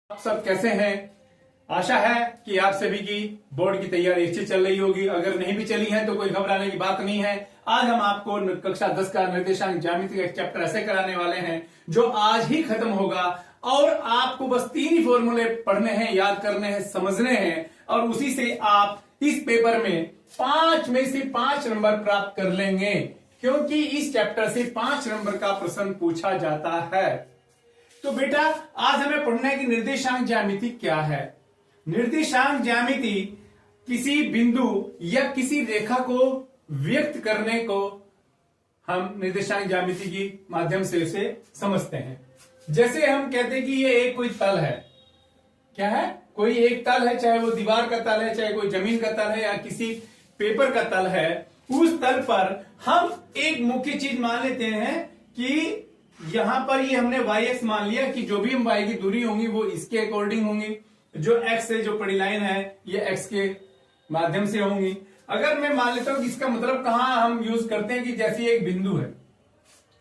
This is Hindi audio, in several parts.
आप सब कैसे हैं। आशा है कि आप सभी की बोर्ड की तैयारी अच्छी चल रही होगी। अगर नहीं भी चली है तो कोई घबराने की बात नहीं है। आज हम आपको कक्षा 10 का निर्देशांक ज्यामिति का एक चैप्टर ऐसे कराने वाले हैं जो आज ही खत्म होगा और आपको बस 3 ही फॉर्मूले पढ़ने हैं, याद करने हैं, समझने हैं और उसी से आप इस पेपर में 5 में से 5 नंबर प्राप्त कर लेंगे, क्योंकि इस चैप्टर से 5 नंबर का प्रश्न पूछा जाता है। तो बेटा आज हमें पढ़ना है कि निर्देशांक ज्यामिति क्या है। निर्देशांक ज्यामिति किसी बिंदु या किसी रेखा को व्यक्त करने को हम निर्देशांक ज्यामिति के माध्यम से उसे समझते हैं। जैसे हम कहते हैं कि ये एक कोई तल है, क्या है, कोई एक तल है, चाहे वो दीवार का तल है, चाहे कोई जमीन का तल है या किसी पेपर का तल है। उस तल पर हम एक मुख्य चीज मान लेते हैं कि यहां पर ये हमने y x मान लिया कि जो भी हम y की दूरी होंगी वो इसके अकॉर्डिंग होंगी, जो x से जो बड़ी लाइन है ये x के माध्यम से होंगी। अगर मैं मान लेता हूं कि इसका मतलब कहां हम यूज करते हैं कि जैसे एक बिंदु है,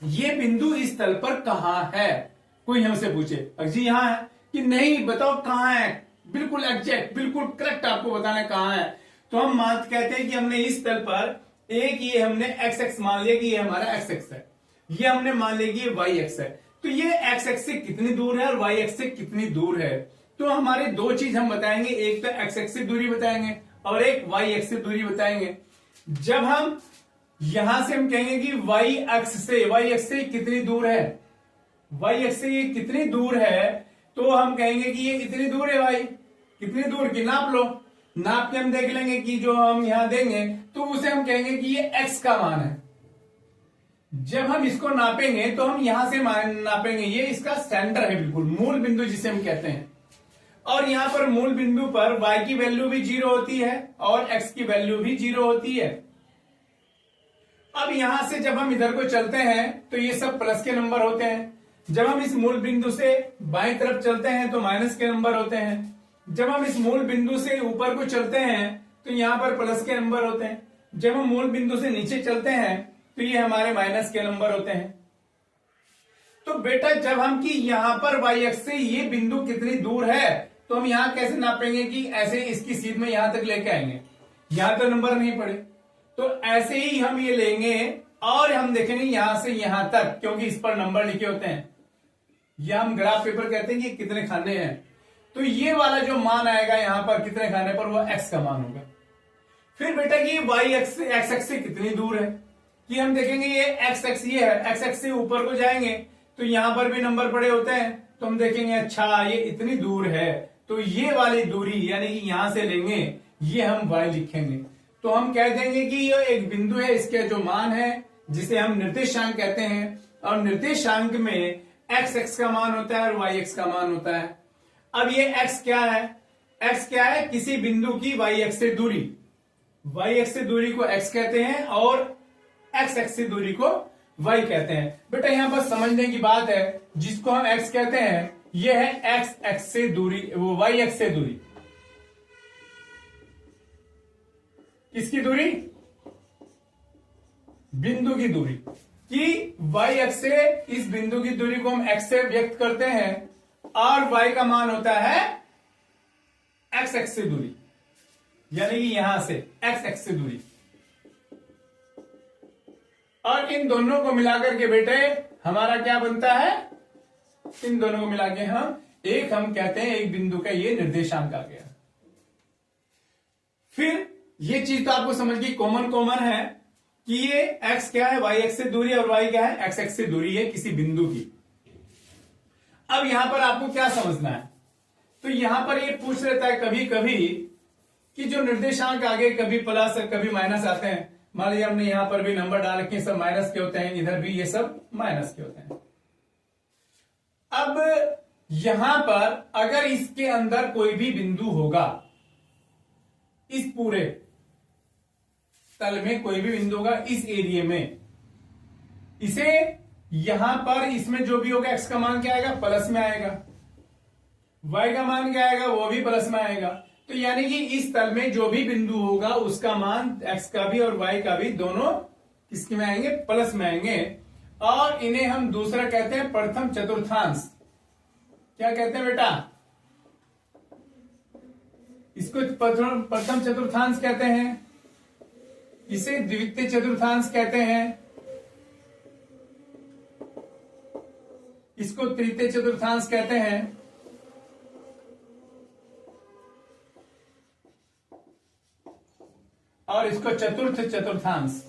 ये बिंदु इस तल पर कहां है, कोई हमसे पूछे जी यहां है कि नहीं, बताओ कहां है, बिल्कुल एग्जैक्ट बिल्कुल करेक्ट आपको बताना है कहां है। तो हम कहते हैं कि हमने इस तल पर एक ये हमने एक्स एक्स मान लिया कि ये हमारा एक्स एक्स है, ये हमने मान लिया कि ये वाई एक्स है। तो ये एक्स एक्स से कितनी दूर है और वाई एक्स से कितनी दूर है, तो हमारे दो चीज हम बताएंगे, एक तो एक्स एक्स से दूरी बताएंगे और एक वाई एक्स से दूरी बताएंगे। जब हम यहां से हम कहेंगे कि वाई एक्स से कितनी दूर है, वाई एक्स से ये कितनी दूर है, तो हम कहेंगे कि ये इतनी दूर है। वाई कितनी दूर की नाप लो, नाप के हम देख लेंगे कि जो हम यहां देंगे तो उसे हम कहेंगे कि ये एक्स का मान है। जब हम इसको नापेंगे तो हम यहां से नापेंगे, ये इसका सेंटर है, बिल्कुल मूल बिंदु जिसे हम कहते हैं। और यहां पर मूल बिंदु पर y की वैल्यू भी 0 होती है और x की वैल्यू भी 0 होती है। अब यहां से जब हम इधर को चलते हैं तो ये सब प्लस के नंबर होते हैं। जब हम इस मूल बिंदु से बाएं तरफ चलते हैं तो माइनस के नंबर होते हैं। जब हम इस मूल बिंदु से ऊपर को चलते हैं तो यहां पर प्लस के नंबर होते हैं। जब हम मूल बिंदु से नीचे चलते हैं तो ये हमारे माइनस के नंबर होते हैं। तो बेटा जब हम कि यहां पर y एक्स से ये बिंदु कितनी दूर है, तो हम यहां कैसे नापेंगे कि ऐसे इसकी सीध में यहां तक लेके आएंगे, यहां तो नंबर नहीं पड़े, तो ऐसे ही हम ये लेंगे और हम देखेंगे यहां से यहां तक, क्योंकि इस पर नंबर लिखे होते हैं। यह हम ग्राफ पेपर कहते हैं कि कितने खाने हैं, तो ये वाला जो मान आएगा यहां पर कितने खाने पर, वो x का मान होगा। फिर बेटा कि y एक्स से कितनी दूर है, कि हम देखेंगे ये एक्स एक्स ये है, एक्स एक्स से ऊपर को जाएंगे तो यहां पर भी नंबर पड़े होते हैं, तो हम देखेंगे अच्छा ये इतनी दूर है, तो ये वाली दूरी यानी कि यहां से लेंगे, ये हम y लिखेंगे। तो हम कह देंगे कि ये एक बिंदु है, इसके जो मान है जिसे हम निर्देशांक कहते हैं, और निर्देशांक में x एक्स का मान होता है और y एक्स का मान होता है। अब ये x क्या है, x क्या है, किसी बिंदु की y एक्स से दूरी, y एक्स से दूरी को x कहते हैं और x एक्स से दूरी को y कहते हैं। बेटा यहां पर समझने की बात है, जिसको हम x कहते हैं ये है x एक्स से दूरी, वो y एक्स से दूरी, किसकी दूरी, बिंदु की दूरी, कि y एक्स से इस बिंदु की दूरी को हम x से व्यक्त करते हैं और y का मान होता है x एक्स से दूरी, यानी कि यहां से x एक्स से दूरी। और इन दोनों को मिलाकर के बेटे हमारा क्या बनता है, इन दोनों को मिला के हम कहते हैं एक बिंदु का ये निर्देशांक आ गया। फिर ये चीज तो आपको समझ गई, कॉमन है कि ये x क्या है, y एक्स से दूरी, और y क्या है, x एक्स से दूरी है किसी बिंदु की। अब यहां पर आपको क्या समझना है, तो यहां पर ये पूछ लेता है कभी कभी कि जो निर्देशांक आगे कभी प्लस कभी माइनस आते हैं। मान लीजिए हमने यहां पर भी नंबर डाल रखे, सब माइनस के होते हैं, इधर भी ये सब माइनस के होते हैं। अब यहां पर अगर इसके अंदर कोई भी बिंदु होगा, इस पूरे तल में कोई भी बिंदु होगा इस एरिया में, इसे यहां पर इसमें जो भी होगा x का मान क्या आएगा, प्लस में आएगा, y का मान क्या आएगा, वो भी प्लस में आएगा। तो यानी कि इस तल में जो भी बिंदु होगा उसका मान x का भी और y का भी दोनों किसके में आएंगे, प्लस में आएंगे। और इन्हें हम दूसरा कहते हैं प्रथम चतुर्थांश। क्या कहते हैं बेटा, इसको प्रथम चतुर्थांश कहते हैं, इसे द्वितीय चतुर्थांश कहते हैं, इसको तृतीय चतुर्थांश कहते हैं, और इसको चतुर्थ चतुर्थांश।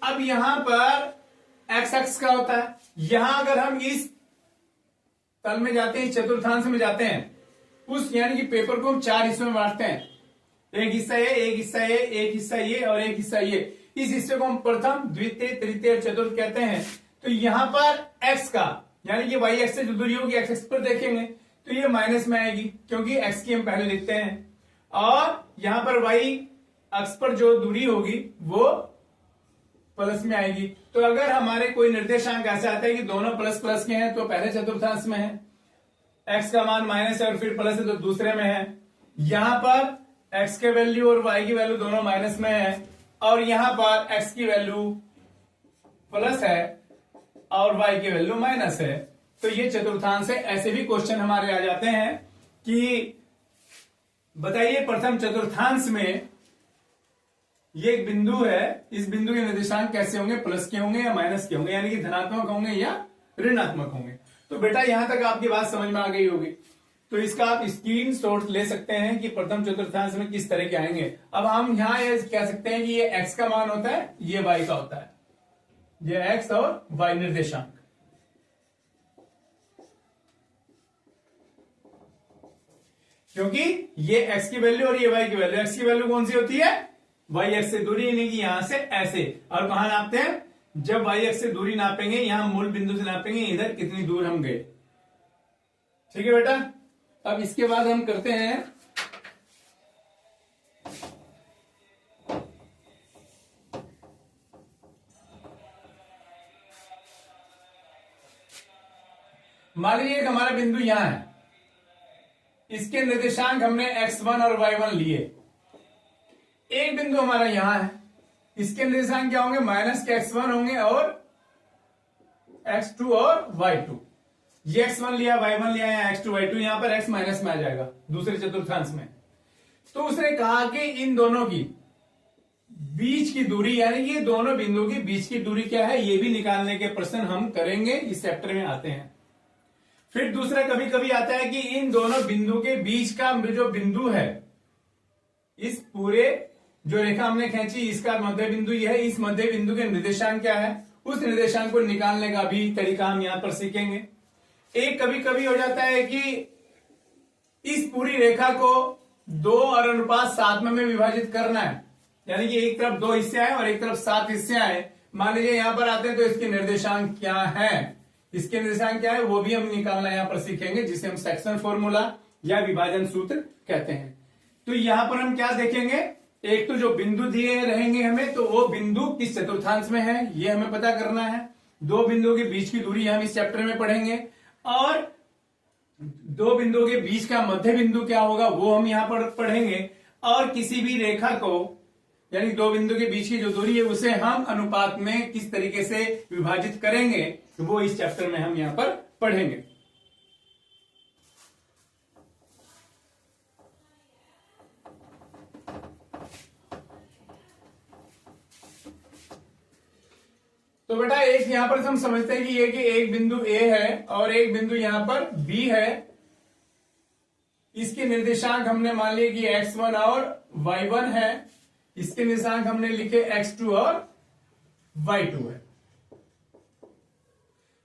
अब यहां पर एक्स एक्स का होता है, यहां अगर हम इस तल में जाते हैं, चतुर्थांश में जाते हैं, उस यानी कि पेपर को हम 4 हिस्सों में बांटते हैं, एक हिस्सा ये, एक हिस्सा ये, एक हिस्सा ये और एक हिस्सा ये। इस हिस्से को हम प्रथम, द्वितीय, तृतीय और चतुर्थ कहते हैं। तो यहां पर एक्स का यानी कि वाई एक्स से जो दूरी होगी एक्स एक्स पर देखेंगे तो ये माइनस में आएगी, क्योंकि एक्स की हम पहले लिखते हैं, और यहां पर वाई अक्ष पर जो दूरी होगी वो प्लस में आएगी। तो अगर हमारे कोई निर्देशांक ऐसा आता है कि दोनों प्लस प्लस के हैं तो पहले चतुर्थांश में है, एक्स का मान माइनस है और फिर प्लस है तो दूसरे में है। यहां पर एक्स के वैल्यू और वाई की वैल्यू दोनों माइनस में है, और यहां पर एक्स की वैल्यू प्लस है और वाई की वैल्यू माइनस है। तो ये चतुर्थांश है। ऐसे भी क्वेश्चन हमारे आ जाते हैं कि बताइए प्रथम चतुर्थांश में ये एक बिंदु है, इस बिंदु के निर्देशांक कैसे होंगे, प्लस के होंगे या माइनस के होंगे, यानी कि धनात्मक होंगे या ऋणात्मक होंगे। तो बेटा यहां तक आपकी बात समझ में आ गई होगी। तो इसका आप स्क्रीनशॉट ले सकते हैं कि प्रथम चतुर्थांश में किस तरह के आएंगे। अब हम यहां ये कह सकते हैं कि ये एक्स का मान होता है, ये वाई का होता है, ये एक्स और वाई निर्देशांक। क्योंकि ये एक्स की वैल्यू और ये वाई की वैल्यू, एक्स की वैल्यू कौन सी होती है, वाई एक्स से दूरी, यानी कि यहां से ऐसे। और कहां नापते हैं, जब वाई एक्स से दूरी नापेंगे, यहां मूल बिंदु से नापेंगे इधर कितनी दूर हम गए। ठीक है बेटा। अब इसके बाद हम करते हैं मान लीजिए एक हमारा बिंदु यहां है, इसके निर्देशांक हमने x1 और y1 लिए। एक बिंदु हमारा यहां है, इसके निर्देशांक क्या होंगे, माइनस के x1 होंगे और x2 और y2। ये x1 लिया, y1 लिया, या x2 y2, यहां पर x माइनस में आ जाएगा दूसरे चतुर्थांश में। तो उसने कहा कि इन दोनों की बीच की दूरी, यानी कि दोनों बिंदुओं की बीच की दूरी क्या है, ये भी निकालने के प्रश्न हम करेंगे, इस चैप्टर में आते हैं। फिर दूसरा कभी कभी आता है कि इन दोनों बिंदु के बीच का जो बिंदु है, इस पूरे जो रेखा हमने खींची इसका मध्य बिंदु यह है, इस मध्य बिंदु के निर्देशांक क्या है, उस निर्देशांक को निकालने का भी तरीका हम यहां पर सीखेंगे। एक कभी कभी हो जाता है कि इस पूरी रेखा को 2 और अनुपात 7 में विभाजित करना है, यानी कि एक तरफ 2 हिस्से आए और एक तरफ 7 हिस्से आए। मान लीजिए यहां पर आते हैं तो इसके निर्देशांक क्या है, इसके निर्देशांक क्या है वो भी हम निकालना यहां पर सीखेंगे, जिसे हम सेक्शन फॉर्मूला या विभाजन सूत्र कहते हैं। तो यहां पर हम क्या देखेंगे, एक तो जो बिंदु दिए रहेंगे हमें, तो वो बिंदु किस चतुर्थांश में है ये हमें पता करना है। 2 बिंदुओं के बीच की दूरी हम इस चैप्टर में पढ़ेंगे, और 2 बिंदुओं के बीच का मध्य बिंदु क्या होगा वो हम यहां पर पढ़ेंगे। और किसी भी रेखा को, यानी 2 बिंदु के बीच की जो दूरी है उसे हम अनुपात में किस तरीके से विभाजित करेंगे, तो वो इस चैप्टर में हम यहां पर पढ़ेंगे। तो बेटा एक यहां पर हम समझते हैं कि ये कि एक बिंदु A है और एक बिंदु यहां पर B है। इसके निर्देशांक हमने मान लिए कि x1 और y1 है, इसके निर्देशांक हमने लिखे x2 और y2 है।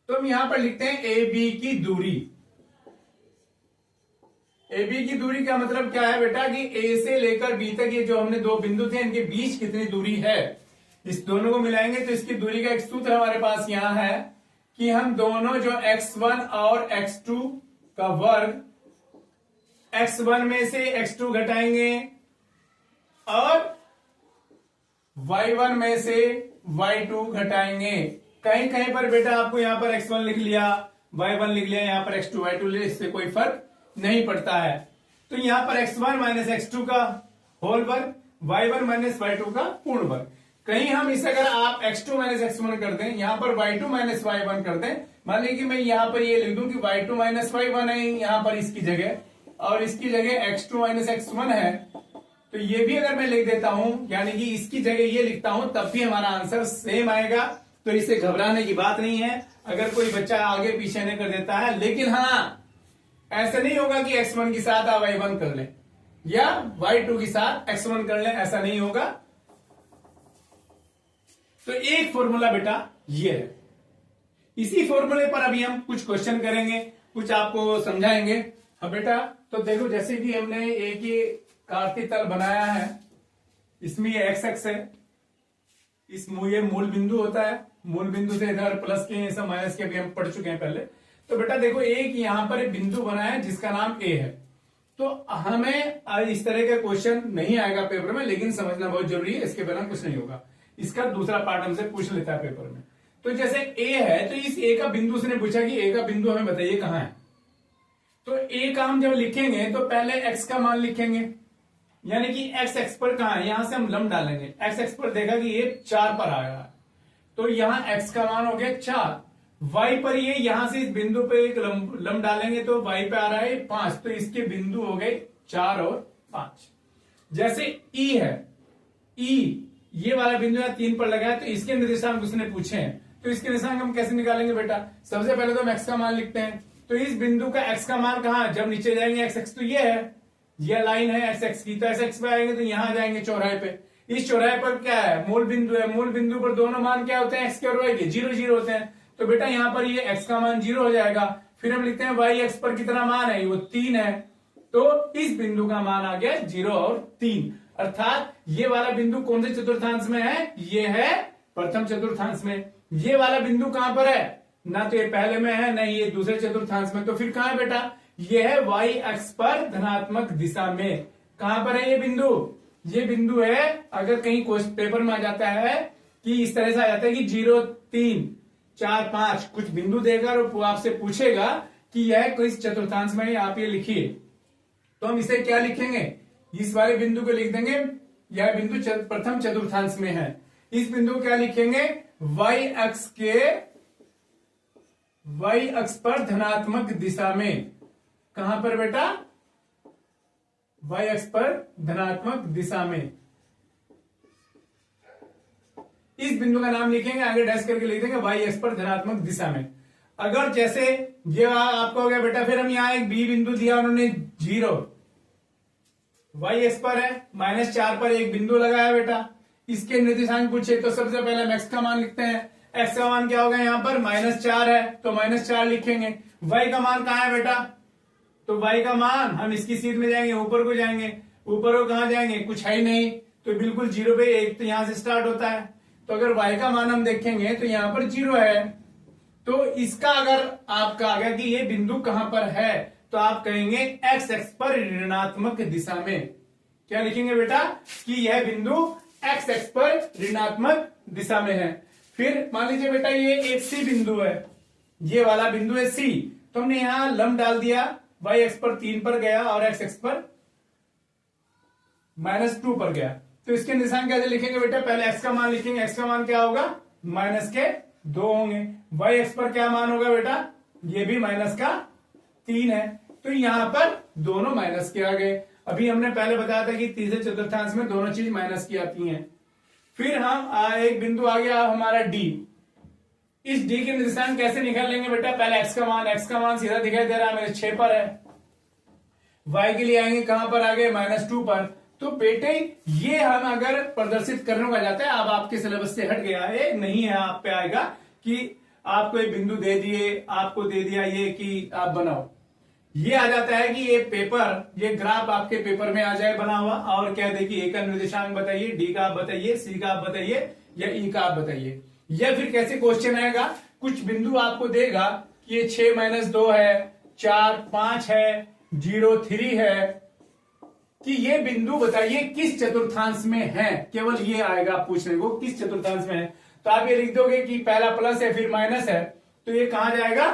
तो हम यहां पर लिखते हैं AB की दूरी। AB की दूरी का मतलब क्या है बेटा कि A से लेकर B तक ये जो हमने 2 बिंदु थे इनके बीच कितनी दूरी है, इस दोनों को मिलाएंगे तो इसकी दूरी का एक सूत्र हमारे पास यहां है कि हम दोनों जो x1 और x2 का वर्ग, x1 में से x2 घटाएंगे और y1 में से y2 घटाएंगे। कहीं कहीं पर बेटा आपको यहां पर x1 लिख लिया, y1 लिख लिया, यहां पर x2 y2 लिया, इससे कोई फर्क नहीं पड़ता है। तो यहां पर x1 माइनस x2 का होल वर्ग, y1 माइनस y2 का पूर्ण वर्ग। कहीं हम इसे अगर आप x2 माइनस x1 कर दें, यहां पर y2 माइनस y1 कर दें, मान लीजिए कि मैं यहां पर ये लिख दूं कि y2 माइनस y1 है यहां पर इसकी जगह, और इसकी जगह x2 माइनस x1 है, तो ये भी अगर मैं लिख देता हूं, यानी कि इसकी जगह ये लिखता हूं, तब भी हमारा आंसर सेम आएगा। तो इसे घबराने की बात नहीं है अगर कोई बच्चा आगे पीछे नहीं कर देता है। लेकिन हाँ, ऐसा नहीं होगा कि x1 के साथ आप y1 कर लें या y2 के साथ x1 कर लें, ऐसा नहीं होगा। तो एक फॉर्मूला बेटा ये है। इसी फॉर्मूले पर अभी हम कुछ क्वेश्चन करेंगे, कुछ आपको समझाएंगे। अब बेटा तो देखो, जैसे कि हमने एक ये कार्तीय तल बनाया है, इसमें ये एक्स एक्स है, ये मूल बिंदु होता है, मूल बिंदु से इधर प्लस के सब माइनस के भी हम पढ़ चुके हैं पहले। तो बेटा देखो, एक यहां पर एक बिंदु बना है जिसका नाम ए है। तो हमें इस तरह का क्वेश्चन नहीं आएगा पेपर में, लेकिन समझना बहुत जरूरी है, इसके बिना कुछ नहीं होगा। इसका दूसरा पार्ट हमसे पूछ लेता है पेपर में। तो जैसे ए है, तो इस ए का बिंदु उसने पूछा कि ए का बिंदु हमें बताइए कहां है। तो ए का हम जब लिखेंगे तो पहले एक्स का मान लिखेंगे, यानी कि एक्स एक्स पर कहां है, यहां से हम लंब डालेंगे। एक्स एक्स पर देखा कि ये 4 पर आया, तो यहां एक्स का मान हो गया 4। वाई पर ये यहां से इस बिंदु पे एक लंब डालेंगे तो वाई पे आ रहा है 5, तो इसके बिंदु हो गए 4 और 5। जैसे ई है, ई ये वाला बिंदु है 3 पर लगा है, तो इसके निर्देशांक उसने पूछे हैं, तो इसके निर्देशांक हम कैसे निकालेंगे बेटा। सबसे पहले तो हम एक्स का मान लिखते हैं। तो इस बिंदु का एक्स का मान कहां, जब नीचे जाएंगे एक्स एक्स, तो ये है, ये लाइन है एक्स एक्स की, तो एक्स एक्स पे आएंगे तो यहां जाएंगे चौराहे पे। इस चौराहे पर क्या है, मूल बिंदु है, मूल बिंदु पर दोनों मान क्या होते हैं, एक्स के और वाई के 0 0 होते हैं। तो बेटा यहां पर ये एक्स का मान 0 हो जाएगा। फिर हम लिखते हैं वाई एक्स पर कितना मान है, वो 3 है, तो इस बिंदु का मान आ गया 0 और 3। अर्थात ये वाला बिंदु कौन से चतुर्थांश में है, ये है प्रथम चतुर्थांश में। ये वाला बिंदु कहां पर है, ना तो ये पहले में है, ना ये दूसरे चतुर्थांश में, तो फिर कहां है बेटा, ये है वाई एक्स पर धनात्मक दिशा में। कहां पर है ये बिंदु, ये बिंदु है, अगर कहीं पेपर में आ जाता है कि इस तरह से आ जाता है कि 0 3 4 5 कुछ बिंदु देगा और वो आपसे पूछेगा कि यह किस चतुर्थांश में है, आप ये लिखिए। तो हम इसे क्या लिखेंगे, इस वाले बिंदु को लिख देंगे, यह बिंदु प्रथम चतुर्थांश में है। इस बिंदु को क्या लिखेंगे, वाई अक्ष पर धनात्मक दिशा में। कहां पर बेटा, वाई अक्ष पर धनात्मक दिशा में। इस बिंदु का नाम लिखेंगे, आगे डैश करके लिख देंगे वाई अक्ष पर धनात्मक दिशा में। अगर जैसे ये आपको हो गया बेटा, फिर हम यहां एक बी बिंदु दिया उन्होंने 0, वाई एक्स पर है, -4 पर एक बिंदु लगाया बेटा, इसके निर्देशांक पूछे तो सबसे पहले हम एक्स का मान लिखते हैं। एक्स का मान क्या होगा, यहां पर -4 है तो -4 लिखेंगे। वाई का मान कहां है बेटा, तो वाई का मान हम इसकी सीध में जाएंगे, ऊपर को जाएंगे, ऊपर को कहां जाएंगे, कुछ है ही नहीं, तो बिल्कुल 0 पे, एक तो यहां से स्टार्ट होता है। तो अगर वाई का मान हम देखेंगे तो यहां पर 0 है, तो इसका अगर आपका आ गया कि ये बिंदु कहां पर है, तो आप कहेंगे एक्स एक्स पर ऋणात्मक दिशा में। क्या लिखेंगे बेटा, कि यह बिंदु एक्स एक्स पर ऋणात्मक दिशा में है। फिर मान लीजिए बेटा ये एक सी बिंदु है, ये वाला बिंदु है सी, तो हमने यहां लंब डाल दिया, वाई एक्स पर 3 पर गया और एक्स एक्स पर -2 पर गया। तो इसके निशान कैसे लिखेंगे बेटा, पहले एक्स का मान लिखेंगे, एक्स का मान क्या होगा, -2 होंगे। वाई एक्स पर क्या मान होगा बेटा, ये भी -3 है, तो यहां पर दोनों माइनस के आ गए। अभी हमने पहले बताया था कि तीसरे चतुर्थांश में दोनों चीज माइनस की आती हैं। फिर हम एक बिंदु आ गया हमारा डी, इस डी के निर्देशांक कैसे निकाल लेंगे बेटा, पहले एक्स का मान सीधा दिखाई दे रहा है मेरे 6 पर है, वाई के लिए आएंगे कहां पर आ गए, -2 पर। तो बेटे ये हम अगर प्रदर्शित करने का जाता है, अब आपके सिलेबस से हट गया है, नहीं है, आप पे आएगा कि आपको एक बिंदु दे दिए, आपको दे दिया ये कि आप बनाओ, ये आ जाता है कि ये पेपर, ये ग्राफ आपके पेपर में आ जाए बना हुआ, और क्या देखिए ए का निर्देशांक बताइए, डी का आप बताइए, सी का आप बताइए, या ई का आप बताइए। या फिर कैसे क्वेश्चन आएगा, कुछ बिंदु आपको देगा कि ये 6 - 2 है, 4 5 है, 0 3 है, कि ये बिंदु बताइए किस चतुर्थांश में है, केवल ये आएगा पूछने को किस चतुर्थांश में है। तो आप ये लिख दोगे कि पहला प्लस है फिर माइनस है, तो ये कहां जाएगा,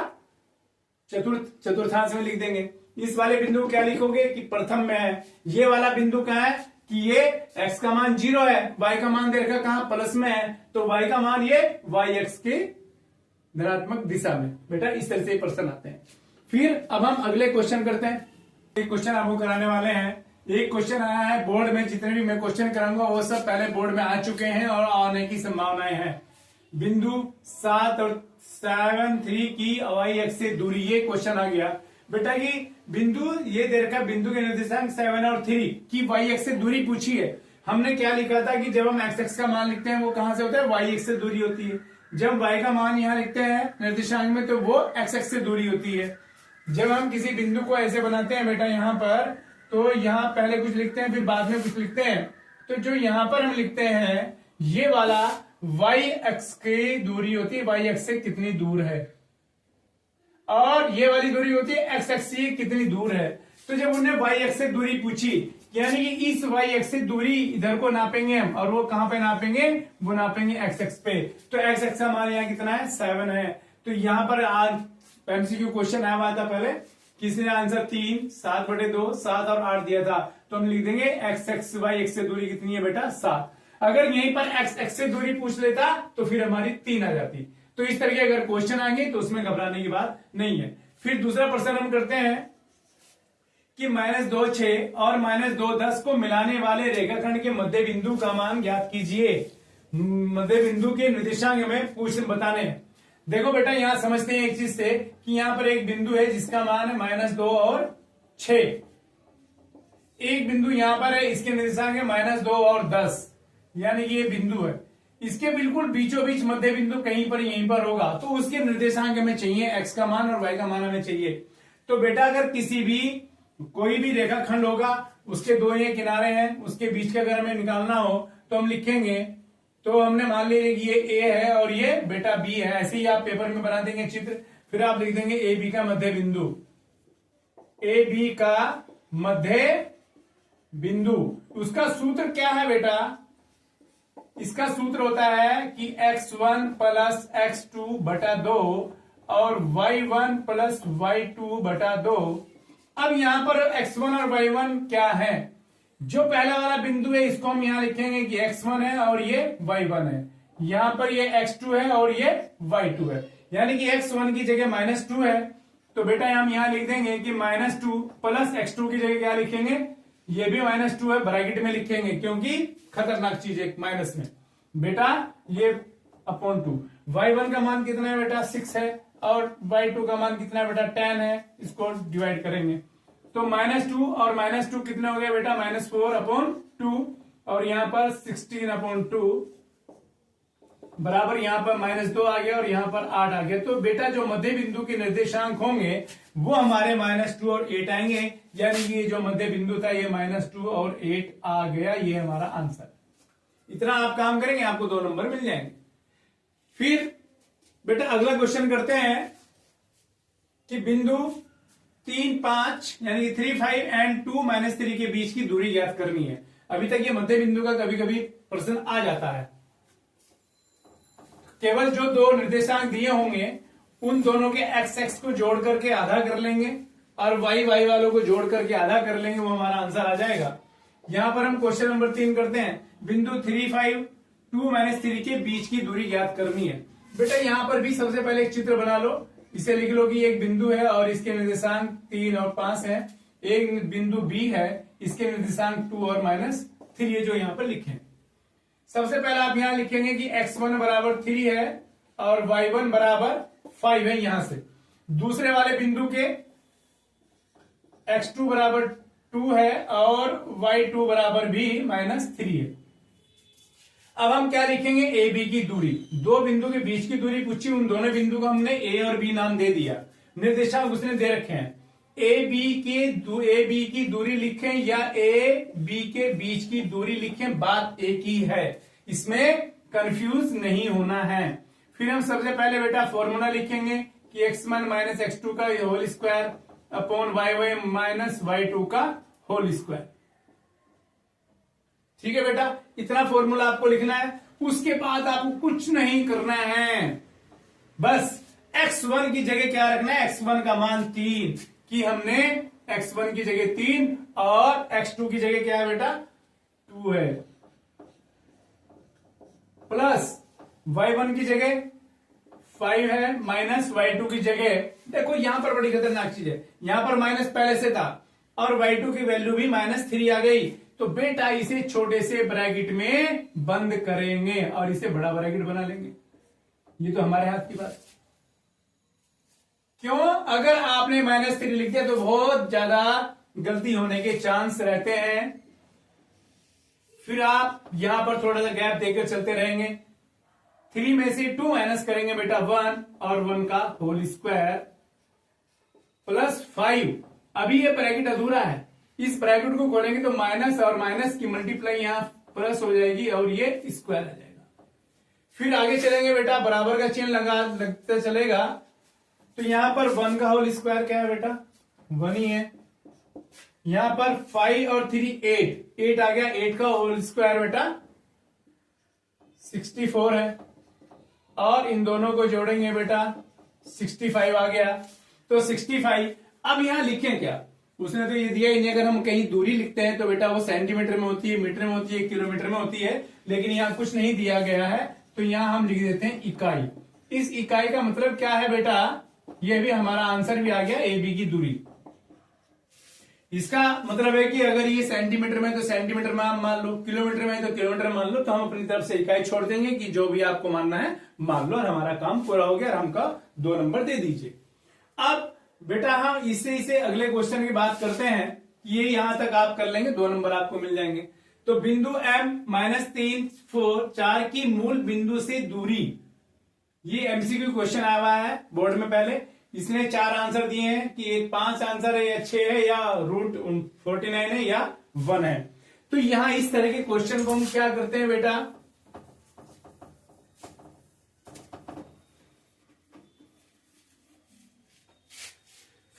चतुर्थांश में लिख देंगे। इस वाले बिंदु को क्या लिखोगे कि प्रथम में है, ये वाला बिंदु कहां है, कि ये x का मान 0 है, y का मान दे रखा कहां प्लस में है, तो y का मान ये yx के धनात्मक दिशा में। बेटा इस तरह से प्रश्न आते हैं। फिर अब हम अगले क्वेश्चन करते हैं। एक क्वेश्चन आपको कराने वाले हैं। एक क्वेश्चन आया है बोर्ड में, जितने भी मैं क्वेश्चन कराऊंगा वो सब पहले बोर्ड में आ चुके हैं और आने की संभावनाएं हैं। बिंदु 7 और 7 3 की y एक्स से दूरी, ये क्वेश्चन आ गया बेटा कि बिंदु ये दे रखा, बिंदु के निर्देशांक 7 और 3 की y एक्स से दूरी पूछी है। हमने क्या लिखा था कि जब हम x एक्स का मान लिखते हैं वो कहां से होता है, y एक्स से दूरी होती है। जब y का मान यहां लिखते हैं निर्देशांक में तो वो x एक्स से दूरी होती है। जब हम किसी बिंदु को ऐसे बनाते हैं बेटा यहां पर, तो यहां पहले कुछ लिखते हैं फिर बाद में कुछ लिखते हैं। तो जो यहां पर हम लिखते हैं ये वाला y एक्स की दूरी होती है, y एक्स से कितनी दूर है, और ये वाली दूरी होती है x एक्स से कितनी दूर है। तो जब उन्होंने y एक्स से दूरी पूछी, यानी कि इस y एक्स से दूरी इधर को नापेंगे हम, और वो कहां पे नापेंगे, वो नापेंगे x एक्स पे। तो x एक्स हमारे यहाँ कितना है, 7 है। तो यहां पर आज एमसीक्यू क्वेश्चन आया हुआ था पहले, किसी ने आंसर 3 7/2 7 और 8 दिया था, तो हम लिख देंगे x एक्स y एक्स से दूरी कितनी है बेटा, 7। अगर यहीं पर x एक्स से दूरी पूछ लेता तो फिर हमारी 3 आ जाती। तो इस तरह के अगर क्वेश्चन आएंगे तो उसमें घबराने की बात नहीं है। फिर दूसरा प्रश्न हम करते हैं कि -2 6 और -2 10 को मिलाने वाले रेखाखंड के मध्य बिंदु का मान ज्ञात कीजिए। मध्य बिंदु के निर्देशांक में पूछ बताने। देखो बेटा यहां समझते हैं एक चीज से कि यहां पर एक बिंदु है जिसका मान है -2 और 6। एक बिंदु यहां पर है, इसके निर्देशांक है -2 और 10, यानी कि ये बिंदु है। इसके बिल्कुल बीचों बीच मध्य बिंदु कहीं पर यहीं पर होगा, तो उसके निर्देशांक हमें चाहिए, x का मान और y का मान हमें चाहिए। तो बेटा अगर किसी भी कोई भी रेखाखंड होगा, उसके दो ये किनारे हैं, उसके बीच का अगर हमें निकालना हो तो हम लिखेंगे, तो हमने मान लिया कि ये a है और ये बेटा b है। ऐसे ही आप पेपर में बना देंगे चित्र, फिर आप लिख देंगे ए बी का मध्य बिंदु, ए बी का मध्य बिंदु। उसका सूत्र क्या है बेटा, इसका सूत्र होता है कि x1 प्लस x2/2 और y1 प्लस y2/2। अब यहां पर x1 और y1 क्या है, जो पहला वाला बिंदु है इसको हम यहां लिखेंगे कि x1 है और ये y1 है, यहां पर ये x2 है और ये y2 है, यानी कि x1 की जगह -2 है। तो बेटा हम यहां लिख देंगे कि -2 प्लस x2 की जगह क्या लिखेंगे, ये भी -2 है, ब्रैकेट में लिखेंगे क्योंकि खतरनाक चीज है माइनस में। बेटा ये अपॉन 2, y1 का मान कितना है बेटा 6 है, और y2 का मान कितना है बेटा 10 है, इसको डिवाइड करेंगे तो -2 और -2 कितने हो गए बेटा -4/2, और यहां पर 16/2 बराबर यहां पर -2 आ गया और यहां पर 8 आ गया। तो बेटा जो मध्य बिंदु के निर्देशांक होंगे वो हमारे -2 और 8 आएंगे, यानी कि ये जो मध्य बिंदु था ये -2 और 8 आ गया, ये हमारा आंसर। इतना आप काम करेंगे आपको 2 नंबर मिल जाएंगे। फिर बेटा अगला क्वेश्चन करते हैं कि बिंदु 3 5 यानी कि 3 5 एंड 2 -3 के बीच की दूरी ज्ञात करनी है। अभी तक ये मध्य बिंदु का कभी कभी प्रश्न आ जाता है। केवल जो दो निर्देशांक दिए होंगे उन दोनों के x x को जोड़ करके आधा कर लेंगे और y y वालों को जोड़ करके आधा कर लेंगे, वो हमारा आंसर आ जाएगा। यहां पर हम क्वेश्चन नंबर 3 करते हैं, बिंदु 3 5 2 -3 के बीच की दूरी ज्ञात करनी है। बेटा यहां पर भी सबसे पहले एक चित्र बना लो, इसे लिख लो कि एक बिंदु है और इसके निर्देशांक 3 और 5 है, एक बिंदु B है, इसके निर्देशांक 2 और -3 है जो यहां पर लिखे। सबसे पहले आप यहां लिखेंगे कि x1 बराबर 3 है और y1 बराबर 5 है यहां से। दूसरे वाले बिंदु के x2 बराबर 2 है और y2 बराबर भी -3 है। अब हम क्या लिखेंगे, ए बी की दूरी, दो बिंदु के बीच की दूरी पूछी, उन दोनों बिंदु को हमने ए और बी नाम दे दिया, निर्देशांक उसने दे रखे हैं। ए बी की दूरी लिखें या ए बी के बीच की दूरी लिखें, बात एक ही है, इसमें कंफ्यूज नहीं होना है। फिर हम सबसे पहले बेटा फॉर्मूला लिखेंगे कि x1 - x2 का whole square upon y1 - y2 का होल स्क्वायर। ठीक है बेटा, इतना फॉर्मूला आपको लिखना है। उसके बाद आपको कुछ नहीं करना है, बस x1 की जगह क्या रखना है, x1 का मान 3 कि हमने x1 की जगह 3 और x2 की जगह क्या है बेटा 2 है, प्लस y1 की जगह 5 है, माइनस y2 की जगह, देखो यहां पर बड़ी खतरनाक चीज है, यहां पर माइनस पहले से था और y2 की वैल्यू भी -3 आ गई, तो बेटा इसे छोटे से ब्रैकेट में बंद करेंगे और इसे बड़ा ब्रैकेट बना लेंगे। ये तो हमारे हाथ की बात। क्यों? अगर आपने -3 लिख दिया तो बहुत ज्यादा गलती होने के चांस रहते हैं। फिर आप यहां पर थोड़ा सा गैप देकर चलते रहेंगे। 3 में से 2 माइनस करेंगे बेटा 1 और 1 का होल स्क्वायर प्लस 5। अभी ये ब्रैकेट अधूरा है, इस ब्रैकेट को खोलेंगे तो माइनस और माइनस की मल्टीप्लाई यहां प्लस हो जाएगी और ये स्क्वायर आ जाएगा। फिर आगे चलेंगे बेटा, बराबर का चिन्ह लगता चलेगा, तो यहां पर 1 का होल स्क्वायर क्या है बेटा? 1 ही है। यहां पर 5 और 3 8 आ गया, 8 का होल स्क्वायर बेटा 64 है, और इन दोनों को जोड़ेंगे बेटा 65 आ गया। तो 65। अब यहां लिखें क्या? उसने तो ये दिया ही नहीं। अगर हम कहीं दूरी लिखते हैं तो बेटा वो सेंटीमीटर में होती है, मीटर में होती है, किलोमीटर में होती है, लेकिन यहां कुछ नहीं दिया गया है, तो यहां हम लिख देते हैं इकाई। इस इकाई का मतलब क्या है बेटा? ये भी हमारा आंसर भी आ गया, ए बी की दूरी। इसका मतलब है कि अगर ये सेंटीमीटर में तो सेंटीमीटर में आप मान लो, किलोमीटर में तो किलोमीटर मान लो, तो हम अपनी तरफ से इकाई छोड़ देंगे कि जो भी आपको मानना है मान लो, और हमारा काम पूरा हो गया और हमका 2 नंबर दे दीजिए। अब बेटा हम इसे अगले क्वेश्चन की बात करते हैं। ये यहां तक आप कर लेंगे, 2 नंबर आपको मिल जाएंगे। तो बिंदु M -3 4 4 की मूल बिंदु से दूरी, ये एमसीक्यू क्वेश्चन आया हुआ है बोर्ड में पहले। इसने 4 आंसर दिए हैं कि एक 5 आंसर है या 6 है या √49 है या 1 है। तो यहां इस तरह के क्वेश्चन को हम क्या करते हैं बेटा?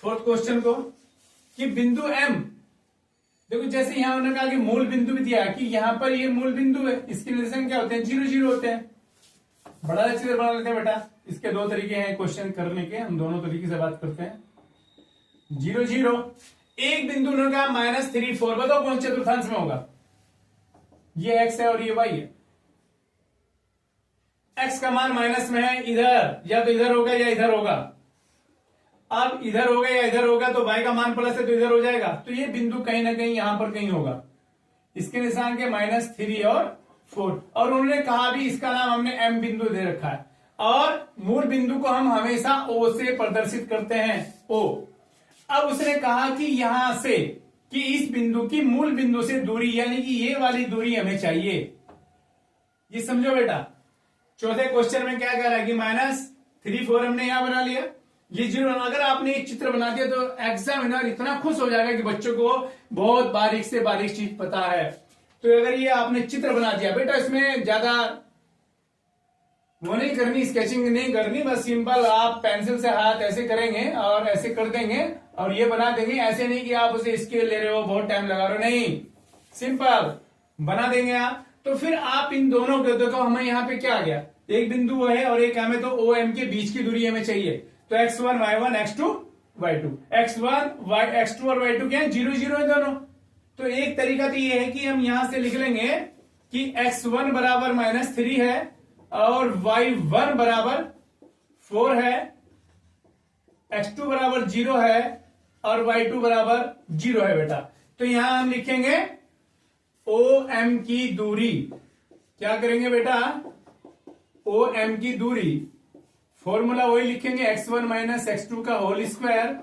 फोर्थ क्वेश्चन को कि बिंदु M, देखो जैसे यहां उन्होंने कहा कि मूल बिंदु भी दिया कि यहां पर ये मूल बिंदु है, इसके निर्देशांक क्या होते हैं? 0 0 होते हैं। बड़ा चित्र बना लेते हैं बेटा। इसके 2 तरीके हैं क्वेश्चन करने के, हम दोनों तरीके से बात करते हैं। 0 0 एक बिंदु उन्होंने कहा -3 4, बताओ कौन चतुर्थांश में होगा? ये x है और ये y है। x का मान माइनस में है, इधर या तो इधर होगा या इधर होगा। अब इधर होगा या इधर होगा, तो y का मान प्लस है तो इधर हो जाएगा। तो ये बिंदु कहीं ना कहीं यहां पर कहीं होगा। इसके निशान के -3 और 4, और उन्होंने कहा भी इसका नाम हमने M बिंदु दे रखा है, और मूल बिंदु को हम हमेशा O से प्रदर्शित करते हैं, O। अब उसने कहा कि यहां से, कि इस बिंदु की मूल बिंदु से दूरी, यानी कि ये वाली दूरी हमें चाहिए। ये समझो बेटा। चौथे क्वेश्चन में क्या कह रहा है कि -3 4 हमने यहां बना लिया, ये 0। अगर आपने एक चित्र बना दिया तो एग्जामिनर इतना खुश हो जाएगा कि बच्चों को बहुत बारीक से बारीक चीज पता है। तो अगर ये आपने चित्र बना दिया बेटा, इसमें ज्यादा वो नहीं करनी, स्केचिंग नहीं करनी, बस सिंपल आप पेंसिल से हाथ ऐसे करेंगे और ऐसे कर देंगे और ये बना देंगे। ऐसे नहीं कि आप उसे स्केल ले रहे हो, बहुत टाइम लगा रहे हो, नहीं, सिंपल बना देंगे आप। तो फिर आप इन दोनों को देखो, हमें यहाँ पे क्या आ गया? एक बिंदु है और एक हमें तो OM के बीच की दूरी हमें चाहिए। तो x1 y1 x2 y2, x2 और y2 क्या है? 0 0 है दोनों। तो एक तरीका तो ये है कि हम यहां से लिख लेंगे कि x1 बराबर -3 है और y1 बराबर 4 है, x2 बराबर 0 है और y2 बराबर 0 है बेटा। तो यहां हम लिखेंगे OM की दूरी। क्या करेंगे बेटा? OM की दूरी, फॉर्मूला वही लिखेंगे, x1 - x2 का होल स्क्वायर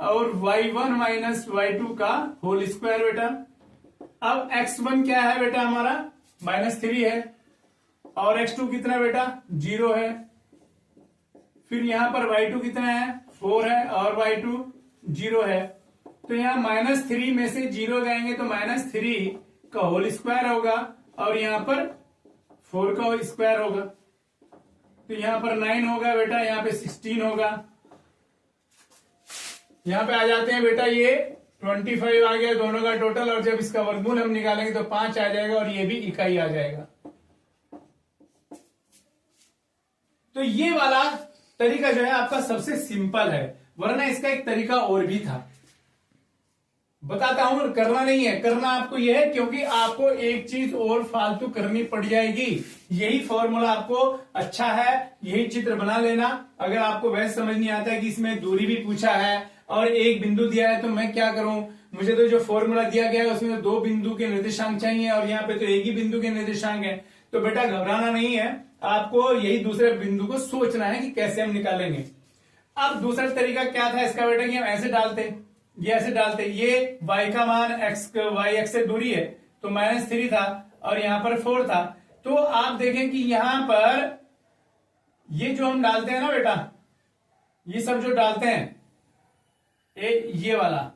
और y1 - y2 का होल स्क्वायर बेटा। अब x1 क्या है बेटा? हमारा -3 है, और x2 कितना बेटा? 0 है। फिर यहां पर y2 कितना है? 4 है, और y2 0 है। तो यहां -3 में से 0 जाएंगे तो -3 का होल स्क्वायर होगा, और यहां पर 4 का होल स्क्वायर होगा। तो यहां पर 9 होगा बेटा, यहां पे 16 होगा। यहां पे आ जाते हैं बेटा, ये 25 आ गया दोनों का टोटल, और जब इसका वर्गमूल हम निकालेंगे तो 5 आ जाएगा, और ये भी इकाई आ जाएगा। तो ये वाला तरीका जो है आपका सबसे सिंपल है, वरना इसका एक तरीका और भी था। बताता हूं, करना नहीं है, करना आपको यह है क्योंकि आपको एक चीज और फालतू करनी पड़ जाएगी। यही फॉर्मूला आपको अच्छा है, यही चित्र बना लेना। अगर आपको वैसे समझ नहीं आता है कि इसमें दूरी भी पूछा है और एक बिंदु दिया है तो मैं क्या करूं, मुझे तो जो फॉर्मूला दिया गया है उसमें तो दो बिंदु के निर्देशांक चाहिए और यहाँ पे तो एक ही बिंदु के निर्देशांक है। तो बेटा घबराना नहीं है, आपको यही दूसरे बिंदु को सोचना है कि कैसे हम निकालेंगे। अब दूसरा तरीका क्या था इसका बेटा, कि हम ऐसे डालते, ये ऐसे डालते, ये y का मान y एक्स से दूरी है तो -3 था और यहां पर 4 था। तो आप देखें कि यहां पर ये जो हम डालते हैं ना बेटा, ये सब जो डालते हैं ये वाला,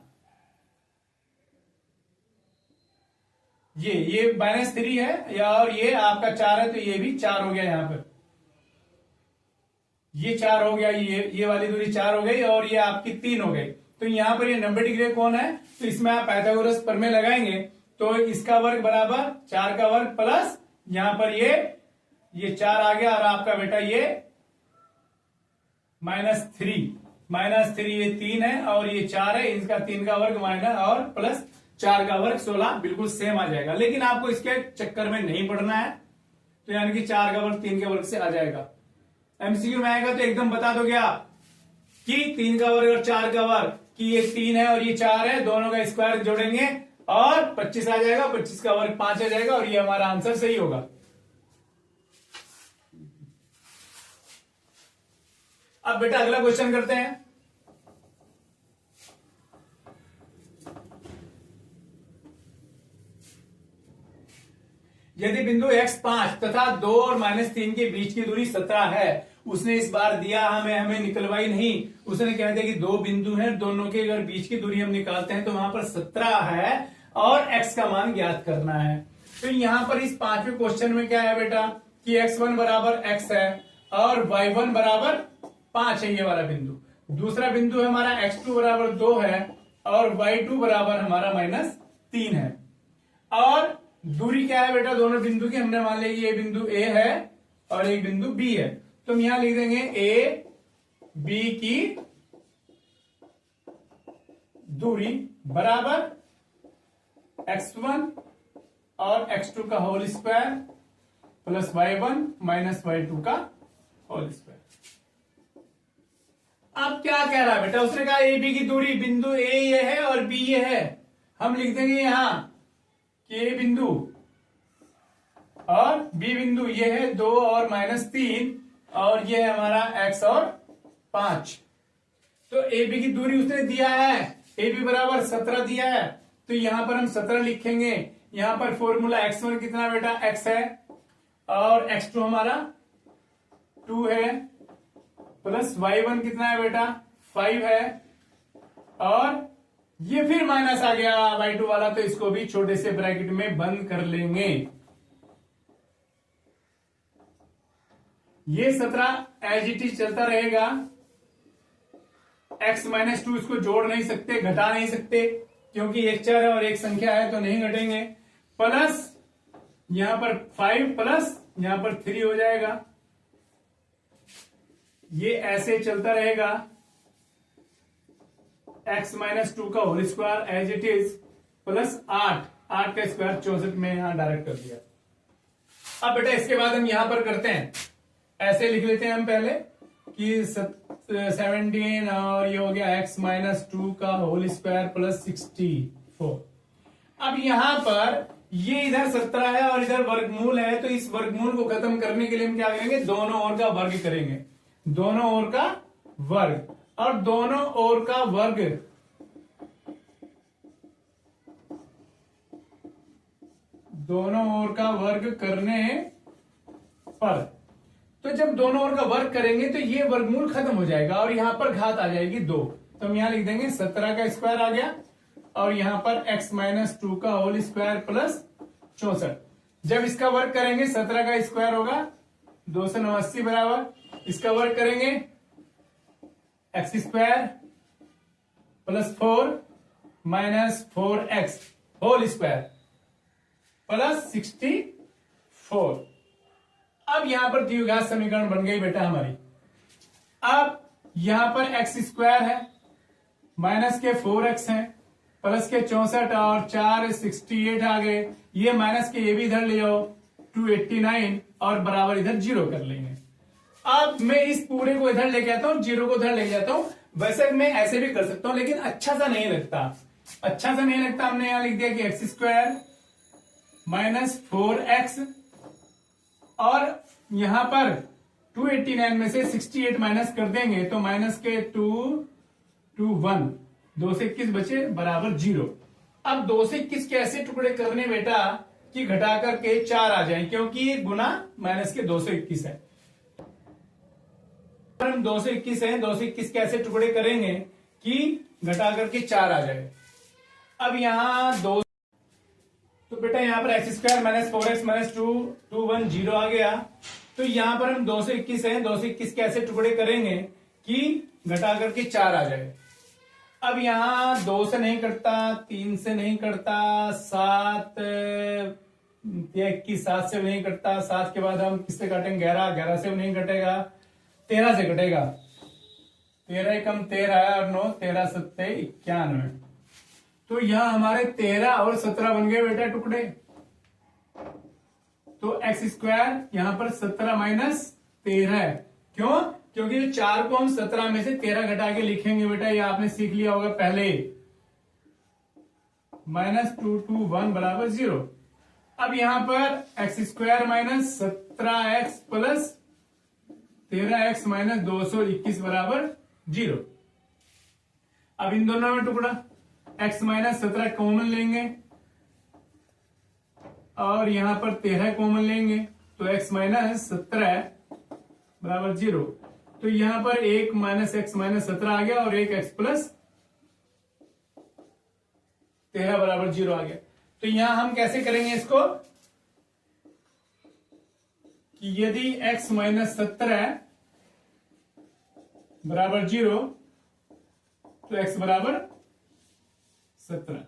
ये -3 है और ये आपका 4 है तो ये भी 4 हो गया। यहां पर ये 4 हो गया, ये वाली दूरी 4 हो गई और ये आपकी 3 हो गई। तो यहां पर ये 90 डिग्री कौन है, तो इसमें आप पाइथागोरस प्रमेय लगाएंगे तो इसका वर्ग बराबर 4 का वर्ग प्लस यहां पर ये 4 आ गया और आपका बेटा ये -3 ये 3 है और ये 4 है, इसका 3 का वर्ग माइनस और प्लस 4 का वर्ग 16 बिल्कुल सेम आ जाएगा। लेकिन आपको इसके चक्कर में नहीं पड़ना है, तो यानी कि 4 का वर्ग 3 के वर्ग से आ जाएगा। एमसीक्यू में आएगा तो एकदम बता दोगे आप कि 3 का वर्ग और 4 का वर्ग, कि ये 3 है और ये 4 है, दोनों का स्क्वायर जोड़ेंगे और 25 आ जाएगा, 25 का वर्ग 5 आ जाएगा और ये हमारा आंसर सही होगा। अब बेटा अगला क्वेश्चन करते हैं। यदि बिंदु x5 तथा 2 और -3 के बीच की दूरी 17 है, उसने इस बार दिया हमें निकलवाई नहीं, उसने कह दिया कि दो बिंदु हैं, दोनों के अगर बीच की दूरी हम निकालते हैं तो वहां पर 17 है और x का मान ज्ञात करना है। तो यहां पर इस 5वें क्वेश्चन में क्या है बेटा, कि x1 बराबर x है और y1 बराबर 5 है, ये वाला बिंदु। दूसरा बिंदु हमारा x2 बराबर 2 है और y2 बराबर हमारा -3 है। और दूरी क्या है बेटा दोनों बिंदु की, हमने मान लिया ये बिंदु A है और एक बिंदु B है, तो हम यहां लिख देंगे A B की दूरी बराबर x1 और x2 का whole square plus y1 minus y2 का होल स्क्वायर। अब क्या कह रहा है बेटा, उसने कहा ए बी की दूरी, बिंदु A ये है और B ये है, हम लिख देंगे यहां कि A बिंदु और B बिंदु ये है 2 और -3 और ये है हमारा x और 5। तो ए बी की दूरी उसने दिया है, ए बी बराबर 17 दिया है, तो यहां पर हम 17 लिखेंगे। यहां पर फॉर्मूला x1 कितना बेटा x है और x2 हमारा 2 है प्लस y1 कितना है बेटा 5 है और ये फिर माइनस आ गया y2 वाला, तो इसको भी छोटे से ब्रैकेट में बंद कर लेंगे। ये 17 एज इट इज चलता रहेगा, x -2 इसको जोड़ नहीं सकते, घटा नहीं सकते, क्योंकि एक चर है और एक संख्या है तो नहीं घटेंगे, प्लस यहां पर 5 प्लस यहां पर 3 हो जाएगा। ये ऐसे चलता रहेगा, x -2 का whole square as it is plus 8 का स्क्वायर 64 में यहां डायरेक्ट कर दिया। अब बेटा इसके बाद हम यहां पर करते हैं, ऐसे लिख लेते हैं हम पहले कि 17 और ये हो गया x -2 का होल स्क्वायर प्लस 64। अब यहां पर ये इधर 17 है और इधर वर्गमूल है, तो इस वर्गमूल को खत्म करने के लिए हम क्या करेंगे, दोनों ओर का वर्ग करेंगे, दोनों ओर का वर्ग, और दोनों ओर का वर्ग करने पर, तो जब दोनों ओर का वर्ग करेंगे तो ये वर्गमूल खत्म हो जाएगा और यहां पर घात आ जाएगी 2, तो हम यहां लिख देंगे 17 का स्क्वायर आ गया और यहां पर x -2 का होल स्क्वायर प्लस 64। जब इसका वर्ग करेंगे 17 का स्क्वायर होगा 289 बराबर, इसका वर्ग करेंगे x square plus 4 minus 4x whole square plus 64। अब यहां पर द्विघात समीकरण बन गई बेटा हमारी। अब यहां पर x स्क्वायर है, माइनस के 4x है प्लस के 64 और 4 68 आ गए। ये माइनस के ये भी इधर ले जाओ 289 और बराबर इधर 0 कर लेंगे। अब मैं इस पूरे को इधर लेके आता हूं, 0 को इधर लेके जाता हूं। वैसे मैं ऐसे भी कर सकता हूं लेकिन अच्छा सा नहीं लगता, अच्छा सा नहीं लगता। हमने यहां लिख दिया कि एक्स स्क्वायर माइनस 4x और यहां पर 289 में से 68 माइनस कर देंगे तो माइनस के 2 2 1 2 से 21 बचे बराबर 0। अब 2 से 21 के ऐसे टुकड़े करने बेटा कि घटा करके 4 आ जाए, क्योंकि गुना माइनस के 2 से 21 है। हम 2 से 21 है, 2 से 21 के ऐसे टुकड़े करेंगे कि घटा करके 4 आ जाए। अब यहां 2 तो बेटा यहां पर x square minus 4x minus 2 2 1 0 आ गया। तो यहां पर हम 2 से 21 है, 2 से 21 के ऐसे टुकड़े करेंगे कि घटा करके 4 आ जाए। अब यहां 2 से नहीं कटता, 3 से नहीं कटता, 7 या 21 7 से नहीं कटता, 7 के बाद हम किससे काटेंगे 11, 11 से नहीं कटेगा, 13 से कटेगा, 13 कम 13 और 9 13 7 91। तो यहां हमारे 13 और 17 बन गए बेटा टुकड़े। तो एक्स स्क्वायर यहां पर 17 माइनस 13 है। क्यों? क्योंकि 4 को हम 17 में से 13 घटा के लिखेंगे बेटा, ये आपने सीख लिया होगा पहले। माइनस 2 2 1 बराबर 0। अब यहां पर x square minus 17x plus 13x minus 221 बराबर 0। अब इन दोनों में टुकड़ा x माइनस 17 कॉमन लेंगे और यहां पर 13 कॉमन लेंगे तो x माइनस 17 बराबर 0। तो यहां पर 1 माइनस एक्स माइनस 17 आ गया और 1 x प्लस 13 बराबर 0 आ गया। तो यहां हम कैसे करेंगे इसको कि यदि x माइनस 17 बराबर 0 तो x बराबर 17,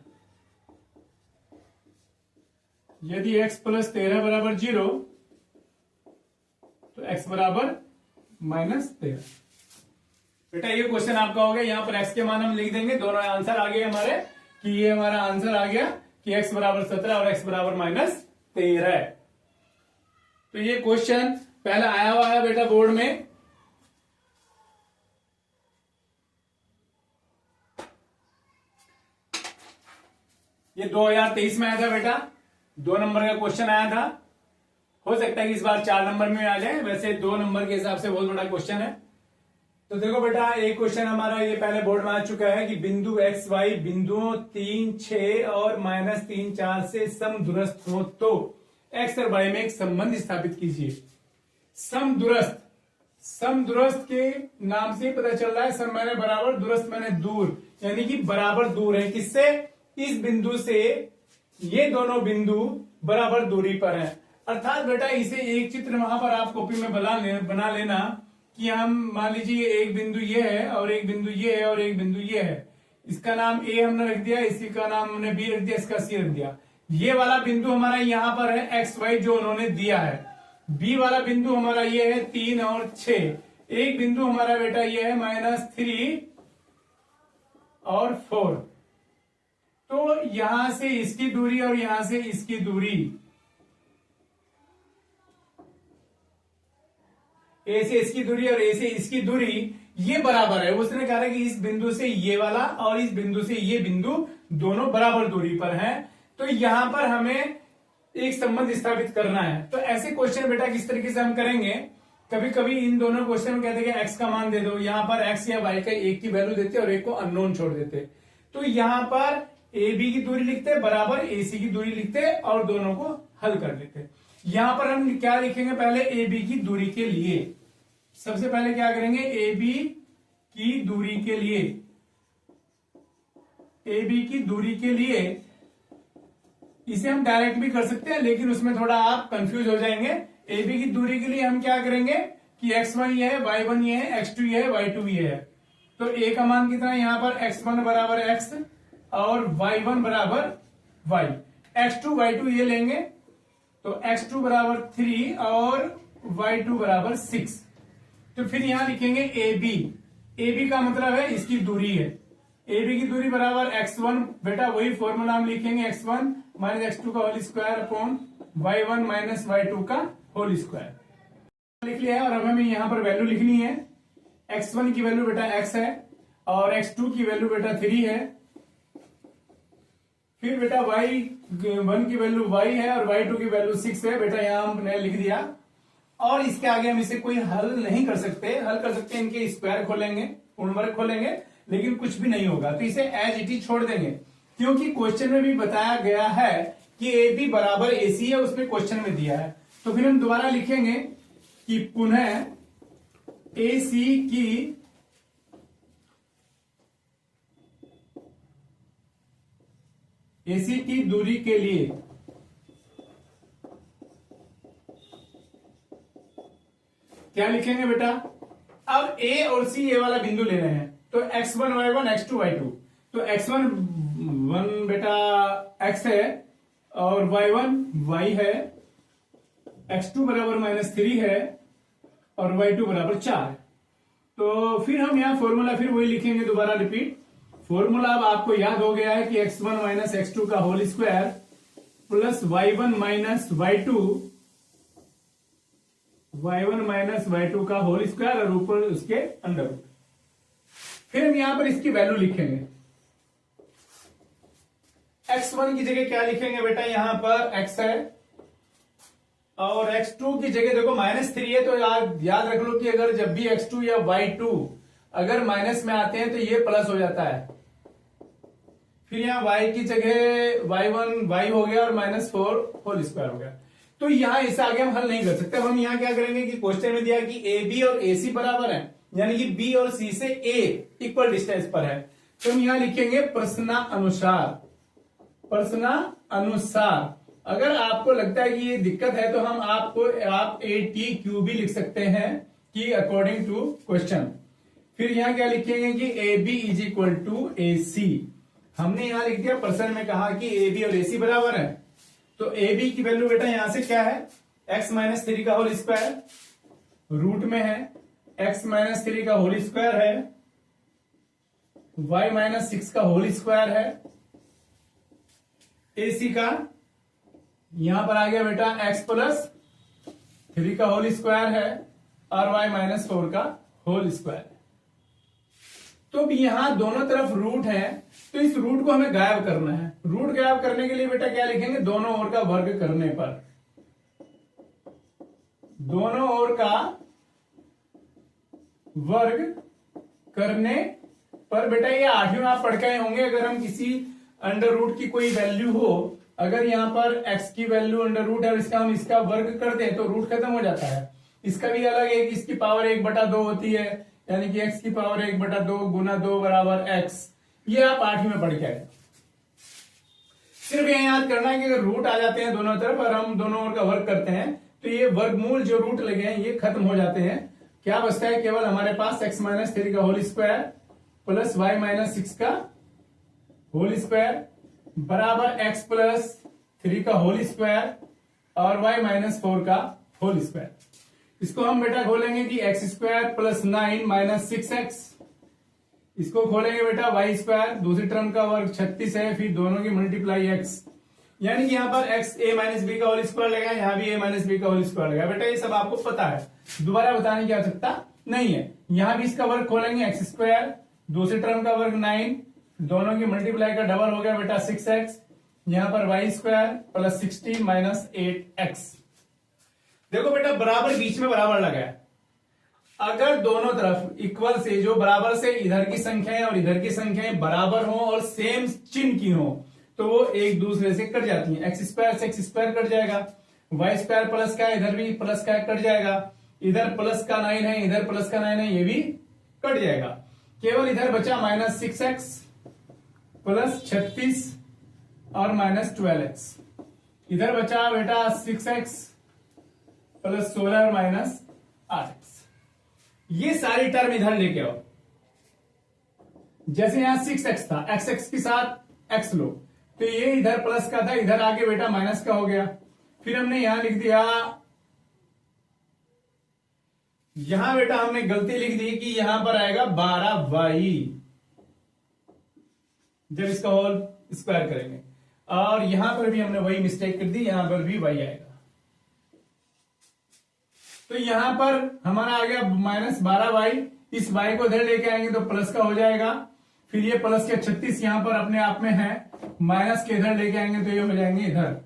यदि x प्लस 13 बराबर 0 तो x बराबर माइनस 13। बेटा ये क्वेश्चन आपका हो गया। यहां पर x के मान हम लिख देंगे, दोनों आंसर आ गए हमारे कि ये हमारा आंसर आ गया कि x बराबर 17 और x बराबर माइनस 13। तो ये क्वेश्चन पहला आया हुआ है बेटा बोर्ड में। ये 2023 में आया था बेटा, 2 नंबर का क्वेश्चन आया था। हो सकता है कि इस बार 4 नंबर में आ जाए, वैसे 2 नंबर के हिसाब से बहुत बड़ा क्वेश्चन है। तो देखो बेटा एक क्वेश्चन हमारा ये पहले बोर्ड में आ चुका है कि बिंदु एक्स वाई बिंदुओं 3 6 और माइनस 3 4 से समदूरस्थ हो तो एक्स और वाई में एक संबंध स्थापित कीजिए। समदूरस्थ, समदूरस्थ के नाम से पता चल रहा है, सम मैंने बराबर, दूरस्थ मैंने दूर, यानी कि बराबर दूर है किससे, इस बिंदु से ये दोनों बिंदु बराबर दूरी पर हैं। अर्थात बेटा इसे एक चित्र वहां पर आप कॉपी में बना लेना कि हम मान लीजिए एक बिंदु ये है और एक बिंदु ये है और एक बिंदु ये है। इसका नाम ए हमने रख दिया, इसी का नाम हमने बी रख दिया, इसका सी रख दिया। ये वाला बिंदु हमारा यहां पर है एक्स वाई जो उन्होंने दिया है। बी वाला बिंदु हमारा ये है 3 और 6। एक बिंदु हमारा बेटा ये है -3 और 4। तो यहां से इसकी दूरी और यहां से इसकी दूरी, ए से इसकी दूरी और ए से इसकी दूरी ये बराबर है। उसने कहा है कि इस बिंदु से ये वाला और इस बिंदु से ये बिंदु दोनों बराबर दूरी पर हैं। तो यहां पर हमें एक संबंध स्थापित करना है। तो ऐसे क्वेश्चन बेटा किस तरीके से हम करेंगे, कभी कभी इन दोनों क्वेश्चन में कहते हैं एक्स का मान दे दो, यहां पर एक्स या वाई का एक की वैल्यू देते और एक को अननोन छोड़ देते। तो यहां पर ए बी की दूरी लिखते बराबर ए सी की दूरी लिखते और दोनों को हल कर लेते। यहां पर हम क्या लिखेंगे, पहले ए बी की दूरी के लिए सबसे पहले क्या करेंगे, ए बी की दूरी के लिए, ए बी की दूरी के लिए इसे हम डायरेक्ट भी कर सकते हैं लेकिन उसमें थोड़ा आप कंफ्यूज हो जाएंगे। ए बी की दूरी के लिए हम क्या करेंगे कि x1 ये है, y1 ये है, x2 ये है, y2 ये है। तो a का मान कितना है, यहां पर x1 बराबर x और y1 बराबर y, x2 y2 ये लेंगे तो x2 बराबर 3 और y2 बराबर 6। तो फिर यहां लिखेंगे ए बी का मतलब है इसकी दूरी है, ए बी की दूरी बराबर x1, बेटा वही फॉर्मूला हम लिखेंगे x1 माइनस x2 का whole square upon y1 minus y2 का होल स्क्वायर लिख लिया है। और अब हमें यहाँ पर वैल्यू लिखनी है। x1 की वैल्यू बेटा x है और x2 की वैल्यू बेटा 3 है। फिर बेटा y1 की वैल्यू y है और y2 की वैल्यू 6 है। बेटा यहां हमने लिख दिया। और इसके आगे हम इसे कोई हल नहीं कर सकते। हल कर सकते हैं इनके स्क्वायर खोलेंगे, पूर्ण वर्ग खोलेंगे, लेकिन कुछ भी नहीं होगा। तो इसे एज इट इज छोड़ देंगे, क्योंकि क्वेश्चन में भी बताया गया है कि ए बी बराबर ए सी है, उसमें क्वेश्चन में दिया है। तो फिर हम दोबारा लिखेंगे कि पुनः ए सी की एसी की दूरी के लिए क्या लिखेंगे बेटा? अब ए और सी ए वाला बिंदु ले रहे हैं, तो x1 y1 x2 y2। तो x1 बेटा x है और y1 y है, x2 बराबर -3 है और y2 बराबर 4। तो फिर हम यहां फॉर्मूला फिर वही लिखेंगे, दोबारा रिपीट। फॉर्मूला अब आपको याद हो गया है कि x1 माइनस x2 का whole square plus y1 minus y2 का होल स्क्वायर और ऊपर उसके अंडर रूट। फिर हम यहां पर इसकी वैल्यू लिखेंगे। x1 की जगह क्या लिखेंगे बेटा? यहां पर x है और x2 की जगह देखो -3 है, तो याद रख लो कि अगर जब भी x2 या y2 अगर माइनस में आते हैं तो ये प्लस हो जाता है। फिर यहां y की जगह y1 y हो गया और -4 होल स्क्वायर हो गया। तो यहां इससे आगे हम हल नहीं कर सकते। हम यहां क्या करेंगे कि क्वेश्चन में दिया कि ए बी और ए सी बराबर है, यानी कि बी और सी से ए इक्वल डिस्टेंस पर है। तो हम यहां लिखेंगे प्रश्नानुसार। अगर आपको लगता है कि ये दिक्कत है तो आप ए टी क्यू भी लिख सकते हैं कि अकॉर्डिंग टू क्वेश्चन। फिर यहां क्या लिखेंगे कि A B is equal to A C. हमने यहां लिख दिया, प्रश्न में कहा कि ए बी और ए सी बराबर है। तो ए बी की वैल्यू बेटा यहां से क्या है? x माइनस 3 का होल स्क्वायर रूट में है, x माइनस 3 का होल स्क्वायर है, y माइनस 6 का होल स्क्वायर है। ए सी का यहां पर आ गया बेटा x प्लस 3 का होल स्क्वायर है और y माइनस 4 का होल स्क्वायर है। तो अब यहां दोनों तरफ रूट है, तो इस रूट को हमें गायब करना है। रूट गायब करने के लिए बेटा क्या लिखेंगे? दोनों ओर का वर्ग करने पर। दोनों ओर का वर्ग करने पर बेटा ये 8वीं में आप पढ़ के आए होंगे। अगर हम किसी अंडर रूट की कोई वैल्यू हो, अगर यहां पर x की वैल्यू अंडर रूट है और हम इसका वर्ग कर दें तो रूट खत्म हो जाता है। इसका भी अलग है कि इसकी पावर 1/2 होती है, यानी कि x की पावर 1/2 गुना 2 बराबर x। ये आप 8वीं में पढ़ के आए। सिर्फ यह याद करना है कि अगर रूट आ जाते हैं दोनों तरफ और हम दोनों ओर का वर्ग करते हैं तो ये वर्गमूल जो रूट लगे हैं ये खत्म हो जाते हैं। क्या बचता है? केवल हमारे पास x माइनस 3 का whole square plus y minus 6 का होल स्क्वायर बराबर x प्लस 3 का होल स्क्वायर और y माइनस 4 का होल स्क्वायर। इसको हम बेटा खोलेंगे कि x square plus 9 minus 6x। इसको खोलेंगे बेटा y स्क्वायर, दूसरी टर्म का वर्ग 36 है, फिर दोनों की मल्टीप्लाई x, यानी कि यहां पर x a माइनस बी का होल स्क्वायर लगेगा, यहां भी a माइनस बी का होल स्क्वायर लगेगा। बेटा ये सब आपको पता है, दोबारा बताने की आवश्यकता नहीं है। यहां भी इसका वर्ग खोलेंगे x स्क्वायर, दूसरी टर्म का वर्ग 9, दोनों की मल्टीप्लाई का डबल हो गया बेटा 6x, यहां पर y square plus 16 minus 8x। देखो बेटा बराबर बीच में बराबर लगा है। अगर दोनों तरफ इक्वल से, जो बराबर से इधर की संख्याएं और इधर की संख्याएं बराबर हो और सेम चिन्ह की हो, तो वो एक दूसरे से कट जाती हैं। एक्स स्क्वायर से एक्स स्क्वायर कट जाएगा, वाई स्क्वायर प्लस का है, इधर भी प्लस का कट जाएगा, इधर प्लस का 9 है, इधर प्लस का 9 है, ये भी कट जाएगा। केवल इधर बचा -6x प्लस 36 और -12x। इधर बचा बेटा 6x प्लस 16 और -8x। ये सारी टर्म इधर लेके आओ। जैसे यहां 6x था, x के साथ x लो, तो ये इधर प्लस का था, इधर आके बेटा माइनस का हो गया। फिर हमने यहां लिख दिया, यहां बेटा हमने गलती लिख दी कि यहां पर आएगा 12y। जब इसका होल स्क्वायर करेंगे। और यहां पर भी हमने वही मिस्टेक कर दी, यहां पर भी वही आएगा। तो यहां पर हमारा आ गया -12y, इस y को इधर लेके आएंगे तो प्लस का हो जाएगा। फिर ये प्लस के 36 यहां पर अपने आप में है, माइनस के इधर लेके आएंगे तो ये हो जाएंगे इधर।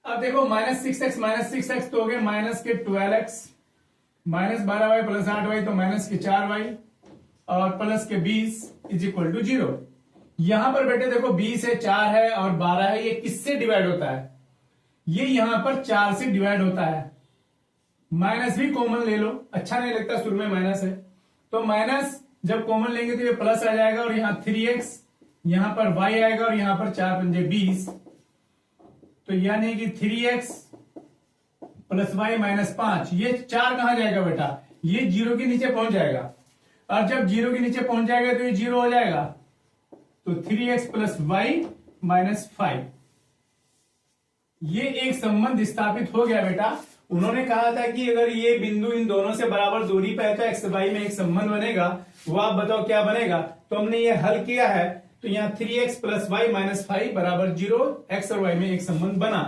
अब देखो -6x तो हो गए माइनस के 12x, -12y प्लस 8y तो माइनस के 4y और प्लस के 20 इज इक्वल टू 0। यहां पर बेटे देखो 20 है, 4 है और 12 है, ये किससे डिवाइड होता है? ये यहां पर 4 से डिवाइड होता है। माइनस भी कॉमन ले लो, अच्छा नहीं लगता शुरू में माइनस है, तो माइनस जब कॉमन लेंगे तो ये प्लस आ जाएगा और यहां 3x, यहां पर y आएगा और यहां पर 4 पंजे 20, तो यानी कि 3x प्लस y -5। ये 4 कहां जाएगा बेटा? ये 0 के नीचे पहुंच जाएगा, और जब 0 के नीचे पहुंच जाएगा तो ये 0 हो जाएगा, तो 3x प्लस y -5। ये एक संबंध स्थापित हो गया बेटा। उन्होंने कहा था कि अगर ये बिंदु इन दोनों से बराबर दूरी पे है तो एक्स वाई में एक संबंध बनेगा। वो आप बताओ क्या बनेगा? तो हमने ये हल किया है, तो यहाँ 3x प्लस वाई -5 बराबर 0, एक्स और वाई में एक संबंध बना।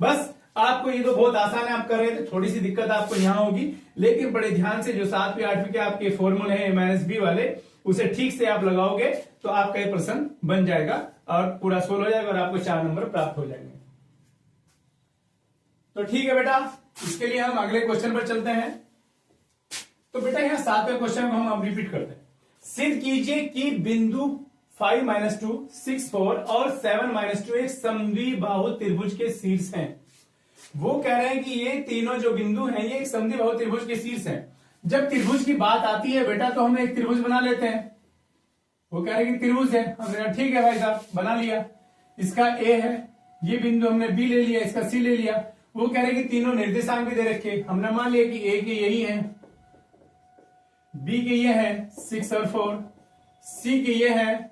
बस आपको ये तो बहुत आसान है, आप कर रहे थे, थोड़ी सी दिक्कत आपको यहाँ होगी, लेकिन बड़े ध्यान से जो 7वीं 8वीं के आपके फॉर्मूले हैं -b वाले, उसे ठीक से आप लगाओगे तो आपका ये प्रश्न बन जाएगा और पूरा सोल्व हो जाएगा और आपको 4 नंबर प्राप्त हो जाएंगे। तो ठीक है बेटा, इसके लिए हम अगले क्वेश्चन पर चलते हैं। तो बेटा यहाँ 7वें क्वेश्चन को हम अब रिपीट करते हैं। सिद्ध कीजिए कि बिंदु 5 - 2, 6, 4 और 7 - 2 एक समद्विबाहु त्रिभुज के शीर्ष हैं। वो कह रहे हैं कि ये तीनों जो बिंदु हैं ये एक समद्विबाहु त्रिभुज के शीर्ष हैं। जब त्रिभुज की बात आती है बेटा तो हम एक त्रिभुज बना लेते हैं। वो कह रहे हैं कि त्रिभुज है, हमने कहा ठीक है भाई साहब बना लिया। इसका ए है, ये बिंदु हमने बी ले लिया, इसका सी ले लिया। वो कह रहे हैं कि तीनों निर्देशांक भी दे रखे, हमने मान लिया कि ए के यही है, बी के ये है 6 और 4, सी के ये है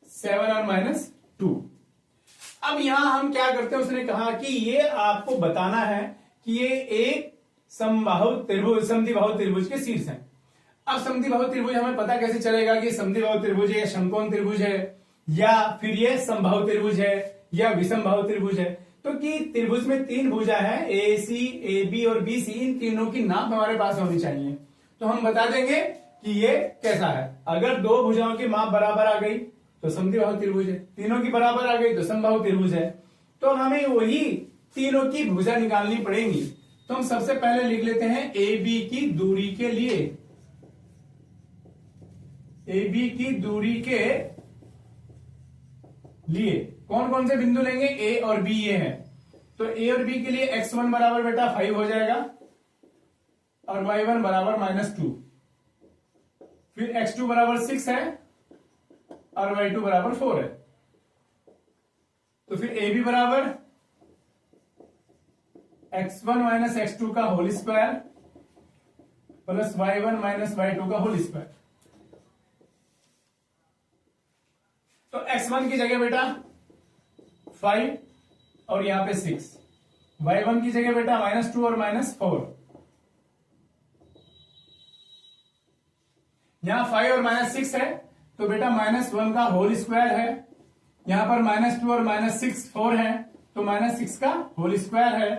7 और -2। अब यहां हम क्या करते हैं, उसने कहा कि ये आपको बताना है कि ये एक समद्विबाहु त्रिभुज के शीर्ष है। अब समद्विबाहु त्रिभुज हमें पता कैसे चलेगा कि समद्विबाहु त्रिभुज है या समकोण त्रिभुज है या फिर ये समबाहु त्रिभुज है या विषमबाहु त्रिभुज है? तो कि त्रिभुज में 3 भुजा है, ए सी, ए बी और बी सी, इन तीनों की नाप हमारे पास होनी चाहिए। तो हम बता देंगे कि ये कैसा है। अगर 2 भुजाओं की माप बराबर आ गई तो समद्विबाहु त्रिभुज है, तीनों की बराबर आ गई तो समबाहु त्रिभुज है। तो हमें वही तीनों की भुजा निकालनी पड़ेगी। तो हम सबसे पहले लिख लेते हैं ए बी की दूरी के लिए, ए बी की दूरी के लिए कौन कौन से बिंदु लेंगे? ए और बी ये हैं। तो ए और बी के लिए x1 बराबर बेटा 5 हो जाएगा और y1 बराबर -2, फिर x2 बराबर 6 है और y2 बराबर 4 है। तो फिर ए बी बराबर x1 - x2 का whole square plus y1 - y2 का होल स्क्वायर। तो x1 की जगह बेटा 5 और यहां पे 6, y1 की जगह बेटा -2 और -4। यहां 5 और -6 है तो बेटा -1 का होल स्क्वायर है, यहां पर -2 और -6 4 है तो -6 का होल स्क्वायर है।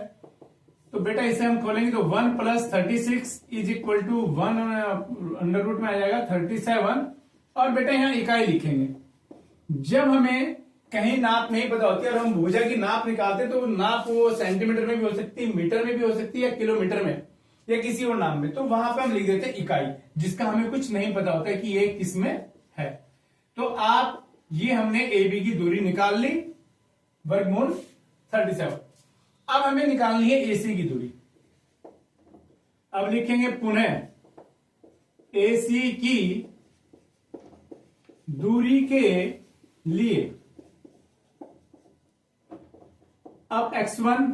तो बेटा इसे हम खोलेंगे तो 1 + 36 is equal to 1 under root में आ जाएगा 37। और बेटा यहां इकाई लिखेंगे। जब हमें कहीं नाप नहीं पता होती और हम भुजा की नाप निकालते तो नाप वो सेंटीमीटर में भी हो सकती है, मीटर में भी हो सकती है या किलोमीटर में या किसी और नाम में। तो वहां पे हम लिख देते हैं इकाई, जिसका हमें कुछ नहीं पता होता है कि ये किस में है। तो आप ये हमने ए बी की दूरी निकाल ली, वर्गमूल 37। अब हमें निकालनी है ए सी की दूरी। अब लिखेंगे पुनः ए सी की दूरी के लिए। अब x1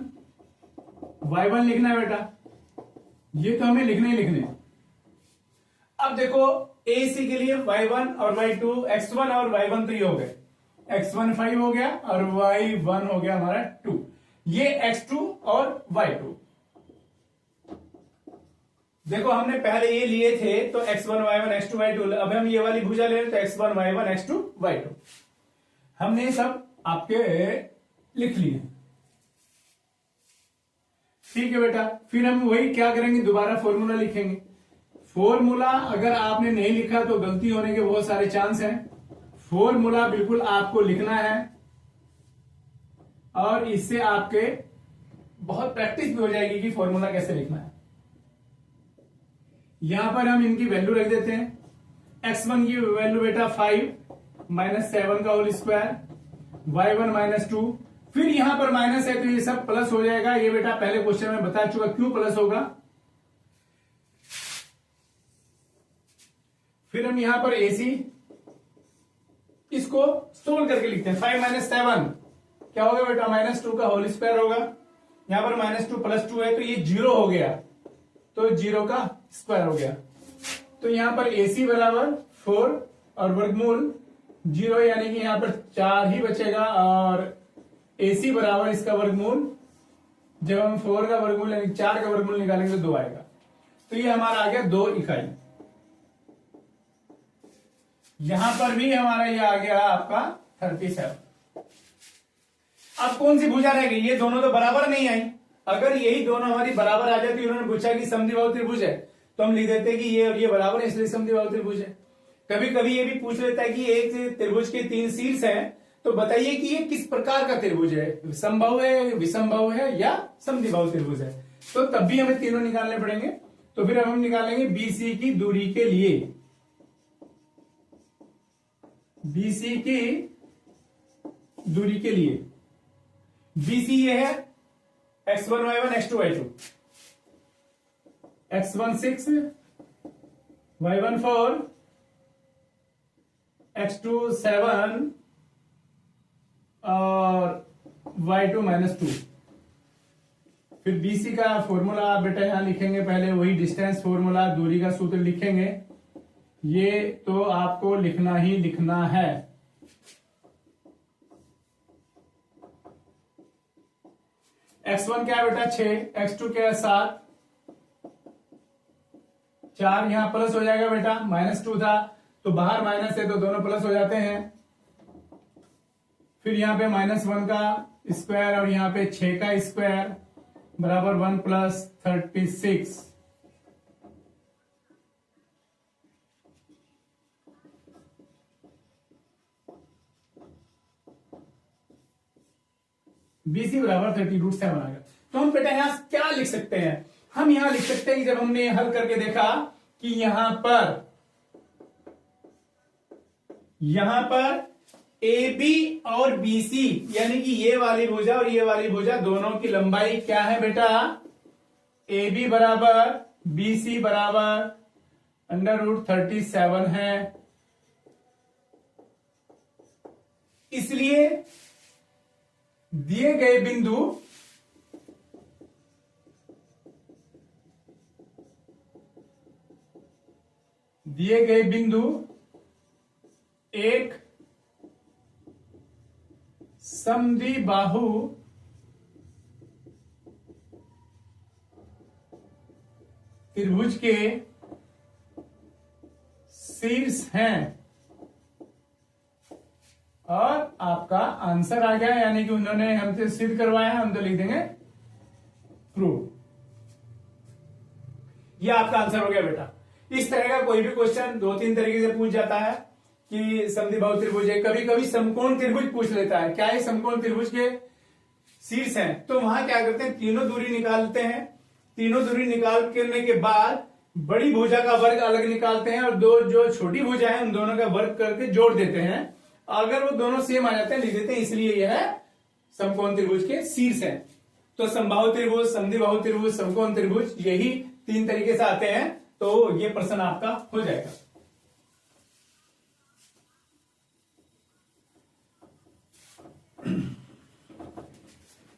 y1 लिखना है बेटा, ये तो हमें लिखने ही लिखने। अब देखो ए सी के लिए y1 और y2, x1 और y1 तो ये हो गए, x1 5 हो गया और y1 हो गया हमारा 2, ये x2 और y2। देखो हमने पहले ये लिए थे तो x1 y1 x2 y2, अब हम ये वाली भुजा ले रहे तो x1 y1 x2 y2। हमने ये सब आपके लिख लिए, ठीक है बेटा। फिर हम वही क्या करेंगे, दोबारा फॉर्मूला लिखेंगे। फॉर्मूला अगर आपने नहीं लिखा तो गलती होने के बहुत सारे चांस हैं। फॉर्मूला बिल्कुल आपको लिखना है और इससे आपके बहुत प्रैक्टिस भी हो जाएगी कि फॉर्मूला कैसे लिखना है। यहां पर हम इनकी वैल्यू रख देते हैं। x1 की वैल्यू बेटा 5 माइनस 7 का होल स्क्वायर, y1 माइनस 2, फिर यहां पर माइनस है तो ये सब प्लस हो जाएगा। ये बेटा पहले क्वेश्चन में बता चुका क्यों प्लस होगा। फिर हम यहां पर AC इसको सोल्व करके लिखते हैं। 5 माइनस 7 क्या होगा बेटा, -2 का होल स्क्वायर होगा। यहां पर -2 + 2 है तो ये 0 हो गया, तो 0 का स्क्वायर हो गया। तो यहां पर AC बराबर 4 और वर्गमूल 0, यानी कि यहां पर 4 ही बचेगा और AC बराबर इसका वर्गमूल, जब हम 4 का वर्गमूल यानी 4 का वर्गमूल निकालेंगे तो 2 आएगा। तो ये हमारा आ गया 2 इकाई। यहां पर भी हमारा ये आ गया आपका 37। अब कौन सी भुजा रह गई, ये दोनों तो बराबर नहीं आई। अगर यही दोनों हमारी बराबर आ जाती, उन्होंने पूछा कि समद्विबाहु त्रिभुज है तो हम लिख देते कि ये और ये बराबर है इसलिए समद्विबाहु त्रिभुज है। कभी कभी ये भी पूछ लेता है कि एक त्रिभुज के 3 शीर्ष हैं तो बताइए कि ये किस प्रकार का त्रिभुज है, समबाहु है, विषमबाहु है या समद्विबाहु त्रिभुज है। तो तब भी हमें तीनों निकालने पड़ेंगे। तो फिर हम निकालेंगे BC की दूरी के लिए, BC की दूरी के लिए BC ये है x1 y1 x2 y2, x1 6 y1 4 x2 7 और y2 -2। फिर BC का फॉर्मूला आप बेटा यहां लिखेंगे, पहले वही डिस्टेंस फॉर्मूला, दूरी का सूत्र लिखेंगे। ये तो आपको लिखना ही लिखना है। x1 क्या है बेटा 6, x2 क्या है 7, 4 यहां प्लस हो जाएगा बेटा, -2 था तो बाहर माइनस है तो दोनों प्लस हो जाते हैं। फिर यहां पे -1 का स्क्वायर और यहां पे 6 का स्क्वायर बराबर 1 + 36। BC बराबर 30√7 आ गया। तो हम बेटा यहां क्या लिख सकते हैं, हम यहां लिख सकते हैं कि जब हमने हल करके देखा कि यहां पर AB और BC यानी कि ये वाली भुजा और ये वाली भुजा दोनों की लंबाई क्या है बेटा, AB बराबर BC बराबर √37 है। इसलिए दिए गए बिंदु एक समद्विबाहु त्रिभुज के शीर्ष हैं। और आपका आंसर आ गया, यानी कि उन्होंने हमसे सिद्ध करवाया है, हम तो लिख देंगे प्रूव। ये आपका आंसर हो गया बेटा। इस तरह का कोई भी क्वेश्चन 2-3 तरीके से पूछ जाता है कि समद्विबाहु त्रिभुज है। कभी कभी समकोण त्रिभुज पूछ लेता है, क्या है समकोण त्रिभुज के शीर्ष हैं, तो वहां क्या करते हैं, तीनों दूरी निकालते हैं। तीनों दूरी निकाल करने के बाद बड़ी भुजा का वर्ग अलग निकालते हैं और दो जो छोटी भुजा है उन दोनों का वर्ग करके जोड़ देते हैं। अगर वो दोनों सेम आ जाते हैं लिख देते हैं, इसलिए यह है समकोण त्रिभुज के शीर्ष है। तो समबाहु त्रिभुज, समद्विबाहु त्रिभुज, समकोण त्रिभुज, यही 3 तरीके से आते हैं। तो ये प्रश्न आपका हो जाएगा।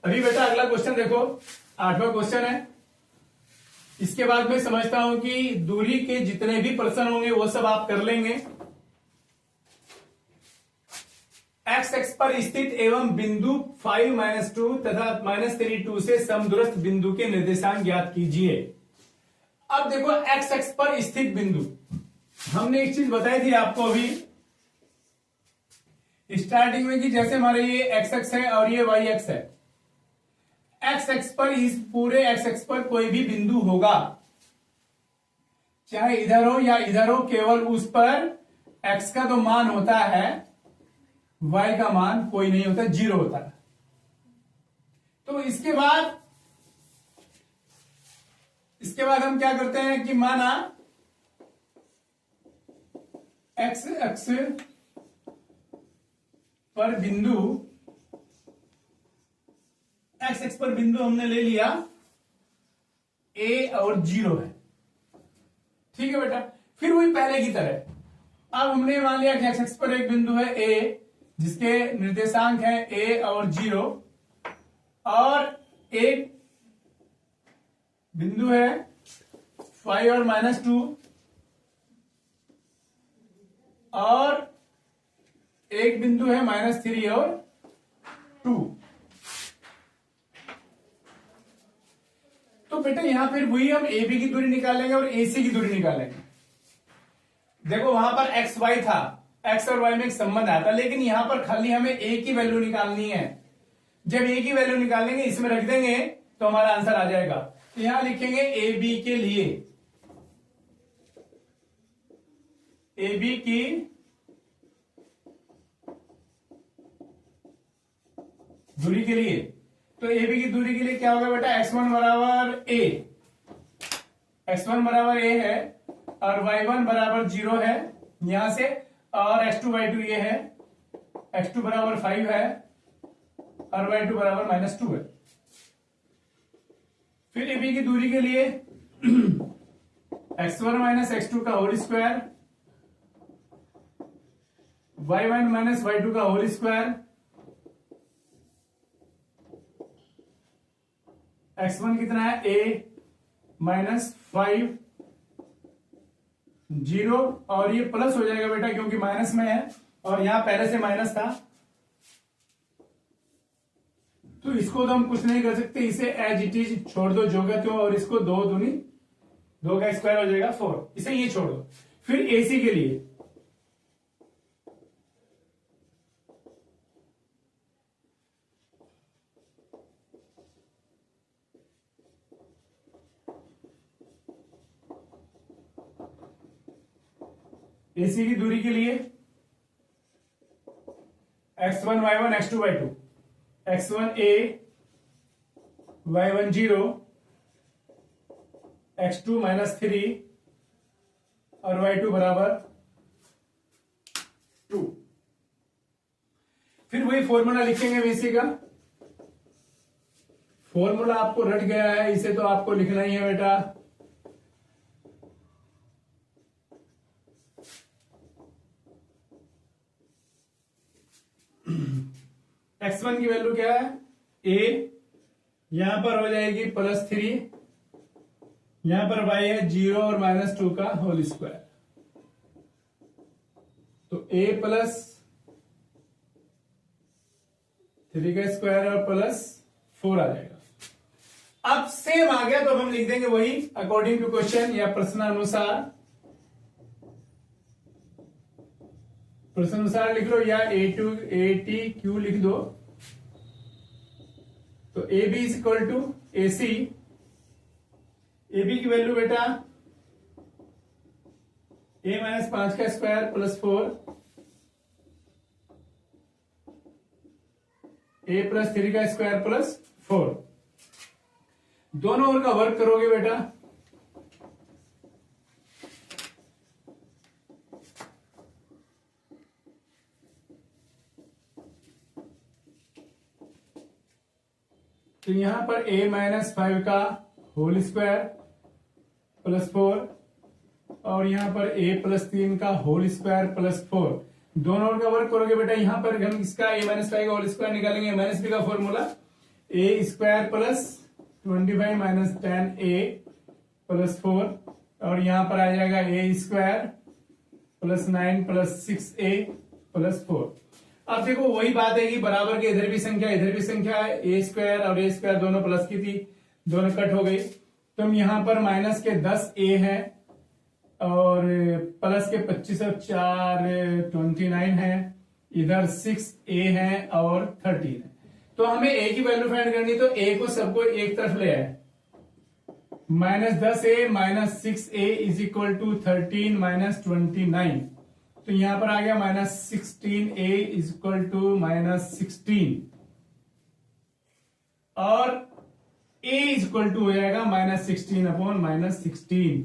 अभी बेटा अगला क्वेश्चन देखो, 8वां क्वेश्चन है। इसके बाद मैं समझता हूं कि दूरी के जितने भी प्रश्न होंगे वो सब आप कर लेंगे। एक्स एक्स पर स्थित एवं बिंदु 5-2 तथा -32 से समदूरस्थ बिंदु के निर्देशांक ज्ञात कीजिए। अब देखो एक्स एक्स पर स्थित बिंदु, हमने एक चीज बताई थी आपको अभी स्टार्टिंग में कि जैसे हमारे ये एक्स एक्स है और ये वाई एक्स है, एक्स एक्स पर, इस पूरे एक्स एक्स पर कोई भी बिंदु होगा, चाहे इधर हो या इधर हो, केवल उस पर एक्स का तो मान होता है, वाई का मान कोई नहीं होता, जीरो होता है। तो इसके बाद हम क्या करते हैं कि माना एक्स एक्स पर बिंदु, एक्स एक्स पर बिंदु हमने ले लिया ए और जीरो है, ठीक है बेटा। फिर वही पहले की तरह अब हमने मान लिया कि एक्स एक्स पर एक बिंदु है ए, जिसके निर्देशांक है ए और जीरो, और एक बिंदु है 5 और -2, और एक बिंदु है -3 और 2। तो बेटा यहां फिर वही हम ए बी की दूरी निकालेंगे और ए सी की दूरी निकालेंगे। देखो वहां पर एक्स वाई था, एक्स और वाई में एक संबंध आया था, लेकिन यहां पर खाली हमें ए की वैल्यू निकालनी है। जब ए की वैल्यू निकालेंगे, इसमें रख देंगे तो हमारा आंसर आ जाएगा। तो यहां लिखेंगे ए बी के लिए, ए बी की दूरी के लिए, तो ए बी की दूरी के लिए क्या होगा बेटा, x1 बराबर ए, x1 बराबर ए है और y1 बराबर 0 है यहां से, और x2 y2 ये है, x2 बराबर 5 है और y2 बराबर -2 है। फिर ए बी की दूरी के लिए x1 - x2 का होल स्क्वायर, y1 - y2 का होल स्क्वायर, x1 कितना है a -5 0, और ये प्लस हो जाएगा बेटा क्योंकि माइनस में है और यहां पहले से माइनस था, तो इसको तो हम कुछ नहीं कर सकते, इसे एज इट इज छोड़ दो जो का त्यों, और इसको 2 दूनी 2 का स्क्वायर हो जाएगा 4, इसे ये छोड़ दो। फिर एसी के लिए एसी की दूरी के लिए x1 y1 x2 y2, x1 a y1 0, x2 -3 और y2 बराबर 2। फिर वही फॉर्मूला लिखेंगे बीसी का, फॉर्मूला आपको रट गया है, इसे तो आपको लिखना ही है बेटा। x1 की वैल्यू क्या है a, यहां पर हो जाएगी +3, यहां पर y है 0 और -2 का होल स्क्वायर, तो a +3 का स्क्वायर और +4 आ जाएगा। अब सेम आ गया तो हम लिख देंगे वही अकॉर्डिंग टू क्वेश्चन या प्रश्नानुसार लिख लो, या ATQ लिख दो। तो AB is equal to AC, AB की वैल्यू बेटा a -5 का स्क्वायर +4, a +3 का स्क्वायर +4, दोनों ओर का वर्क करोगे बेटा, तो यहां पर a -5 का होल स्क्वायर +4 और यहां पर a +3 का होल स्क्वायर +4, दोनों ओर का वर्क करोगे बेटा। यहां पर हम इसका a -5 का होल स्क्वायर निकालेंगे, -b का फॉर्मूला a स्क्वायर +25 - 10a +4, और यहां पर आ जाएगा a स्क्वायर +9 +6a +4। अब देखो वही बात है कि बराबर के इधर भी संख्या है, a स्क्वायर और a स्क्वायर दोनों प्लस की थी, दोनों कट हो गई, तो यहां पर माइनस के 10a है और प्लस के 25 और 4 29 है, इधर 6a है और 13 है। तो हमें a की वैल्यू फाइंड करनी, तो a को सबको एक तरफ ले आए, -10a minus 6a is equal to 13 minus 29। तो यहां पर आ गया -16a इज इक्वल टू -16 और a इज इक्वल टू हो जाएगा -16 upon -16,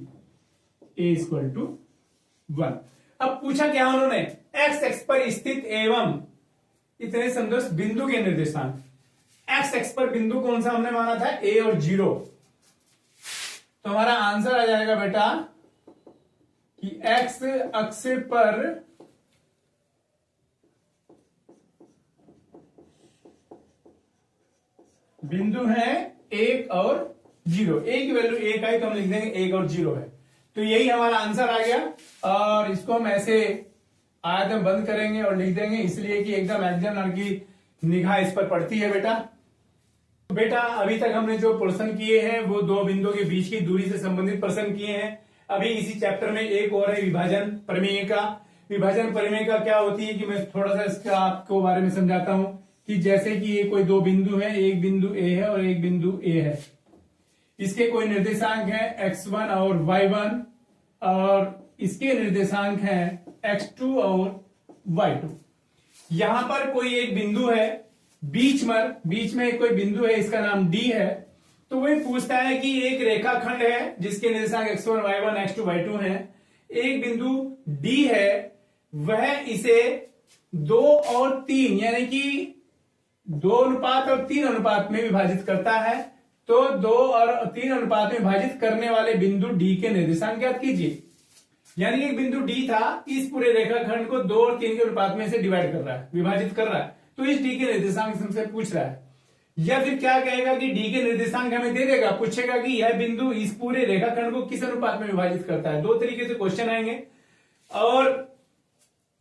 a is equal to 1। अब पूछा क्या उन्होंने, एक्स एक्स पर स्थित एवं इतने संदर्भ बिंदु के निर्देशांक। एक्स एक्स पर बिंदु कौन सा हमने माना था, a और 0। तो हमारा आंसर आ जाएगा बेटा कि एक्स अक्ष पर बिंदु है 1 और 0। a की वैल्यू 1 आई तो हम लिख देंगे 1 और 0 है। तो यही हमारा आंसर आ गया और इसको हम ऐसे आयतन बंद करेंगे और लिख देंगे, इसलिए कि एकदम एग्जामिनर की निगाह इस पर पड़ती है बेटा। तो बेटा अभी तक हमने जो प्रश्न किए हैं वो दो बिंदुओं के बीच की दूरी से संबंधित प्रश्न किए हैं। अभी इसी चैप्टर में एक और है विभाजन प्रमेय का। विभाजन प्रमेय का क्या होती है कि मैं थोड़ा सा इसका आपको बारे में समझाता हूं कि जैसे कि ये कोई दो बिंदु है, एक बिंदु A है और एक बिंदु A है, इसके कोई निर्देशांक है x1 और y1 और इसके निर्देशांक हैं x2 और y2। यहां पर कोई एक बिंदु है, बीच में कोई बिंदु है, इसका नाम D है। तो वही पूछता है कि एक रेखाखंड है जिसके निर्देशांक x1 y1 x2 y2 है, एक बिंदु D है, वह इसे 2 और 3 यानी कि 2 अनुपात और 3 अनुपात में विभाजित करता है। तो 2 और 3 अनुपात में विभाजित करने वाले बिंदु D के निर्देशांक ज्ञात कीजिए। यानी एक बिंदु D था, इस पूरे रेखाखंड को 2 और 3 के अनुपात में से डिवाइड कर रहा है, विभाजित कर रहा है। तो इस D के निर्देशांक हमसे पूछ रहा है, या फिर क्या कहेगा कि D के निर्देशांक हमें दे देगा, पूछेगा कि यह बिंदु इस पूरे रेखाखंड को किस अनुपात में विभाजित करता है। 2 तरीके से क्वेश्चन आएंगे। और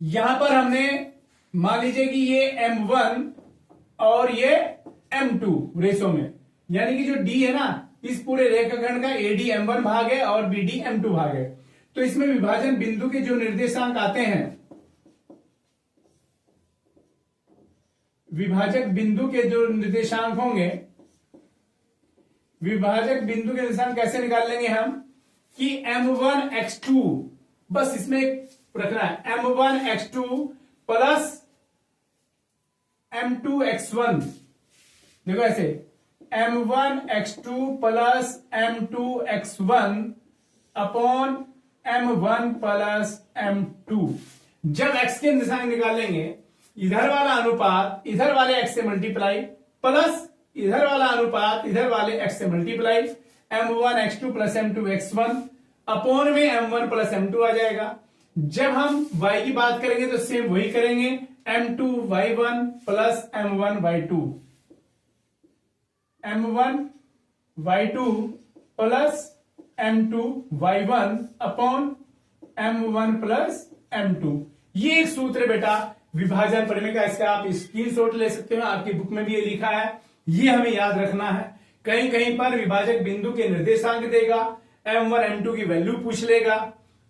यहां पर हमने मान लीजिए कि ये M1 और ये M2 रेशो में, यानी कि जो D है ना, इस पूरे रेखाखंड का AD M1 भाग है और BD M2 भाग है। तो इसमें विभाजन बिंदु के जो निर्देशांक आते हैं, विभाजक बिंदु के जो निर्देशांक होंगे, विभाजक बिंदु के निर्देशांक कैसे निकाल लेंगे हम कि M1x2, बस इसमें रखना है M1x2 प्लस M2x1। देखो ऐसे M1x2 plus M2x1 upon M1 plus M2। जब x के निर्देशांक निकालेंगे, इधर वाला अनुपात इधर वाले x से मल्टीप्लाई प्लस इधर वाला अनुपात इधर वाले x से multiply, M1x2 plus M2x1 upon में M1 प्लस M2 आ जाएगा। जब हम y की बात करेंगे तो सेम वही करेंगे, M2y1 plus M1y2, M1y2 plus M2y1 upon M1 plus M2। ये एक सूत्र है बेटा विभाजन प्रमेय का, इसका आप स्क्रीनशॉट ले सकते हो, आपकी बुक में भी ये लिखा है। ये हमें याद रखना है। कहीं कहीं पर विभाजक बिंदु के निर्देशांक देगा, M1 M2 की वैल्यू पूछ लेगा,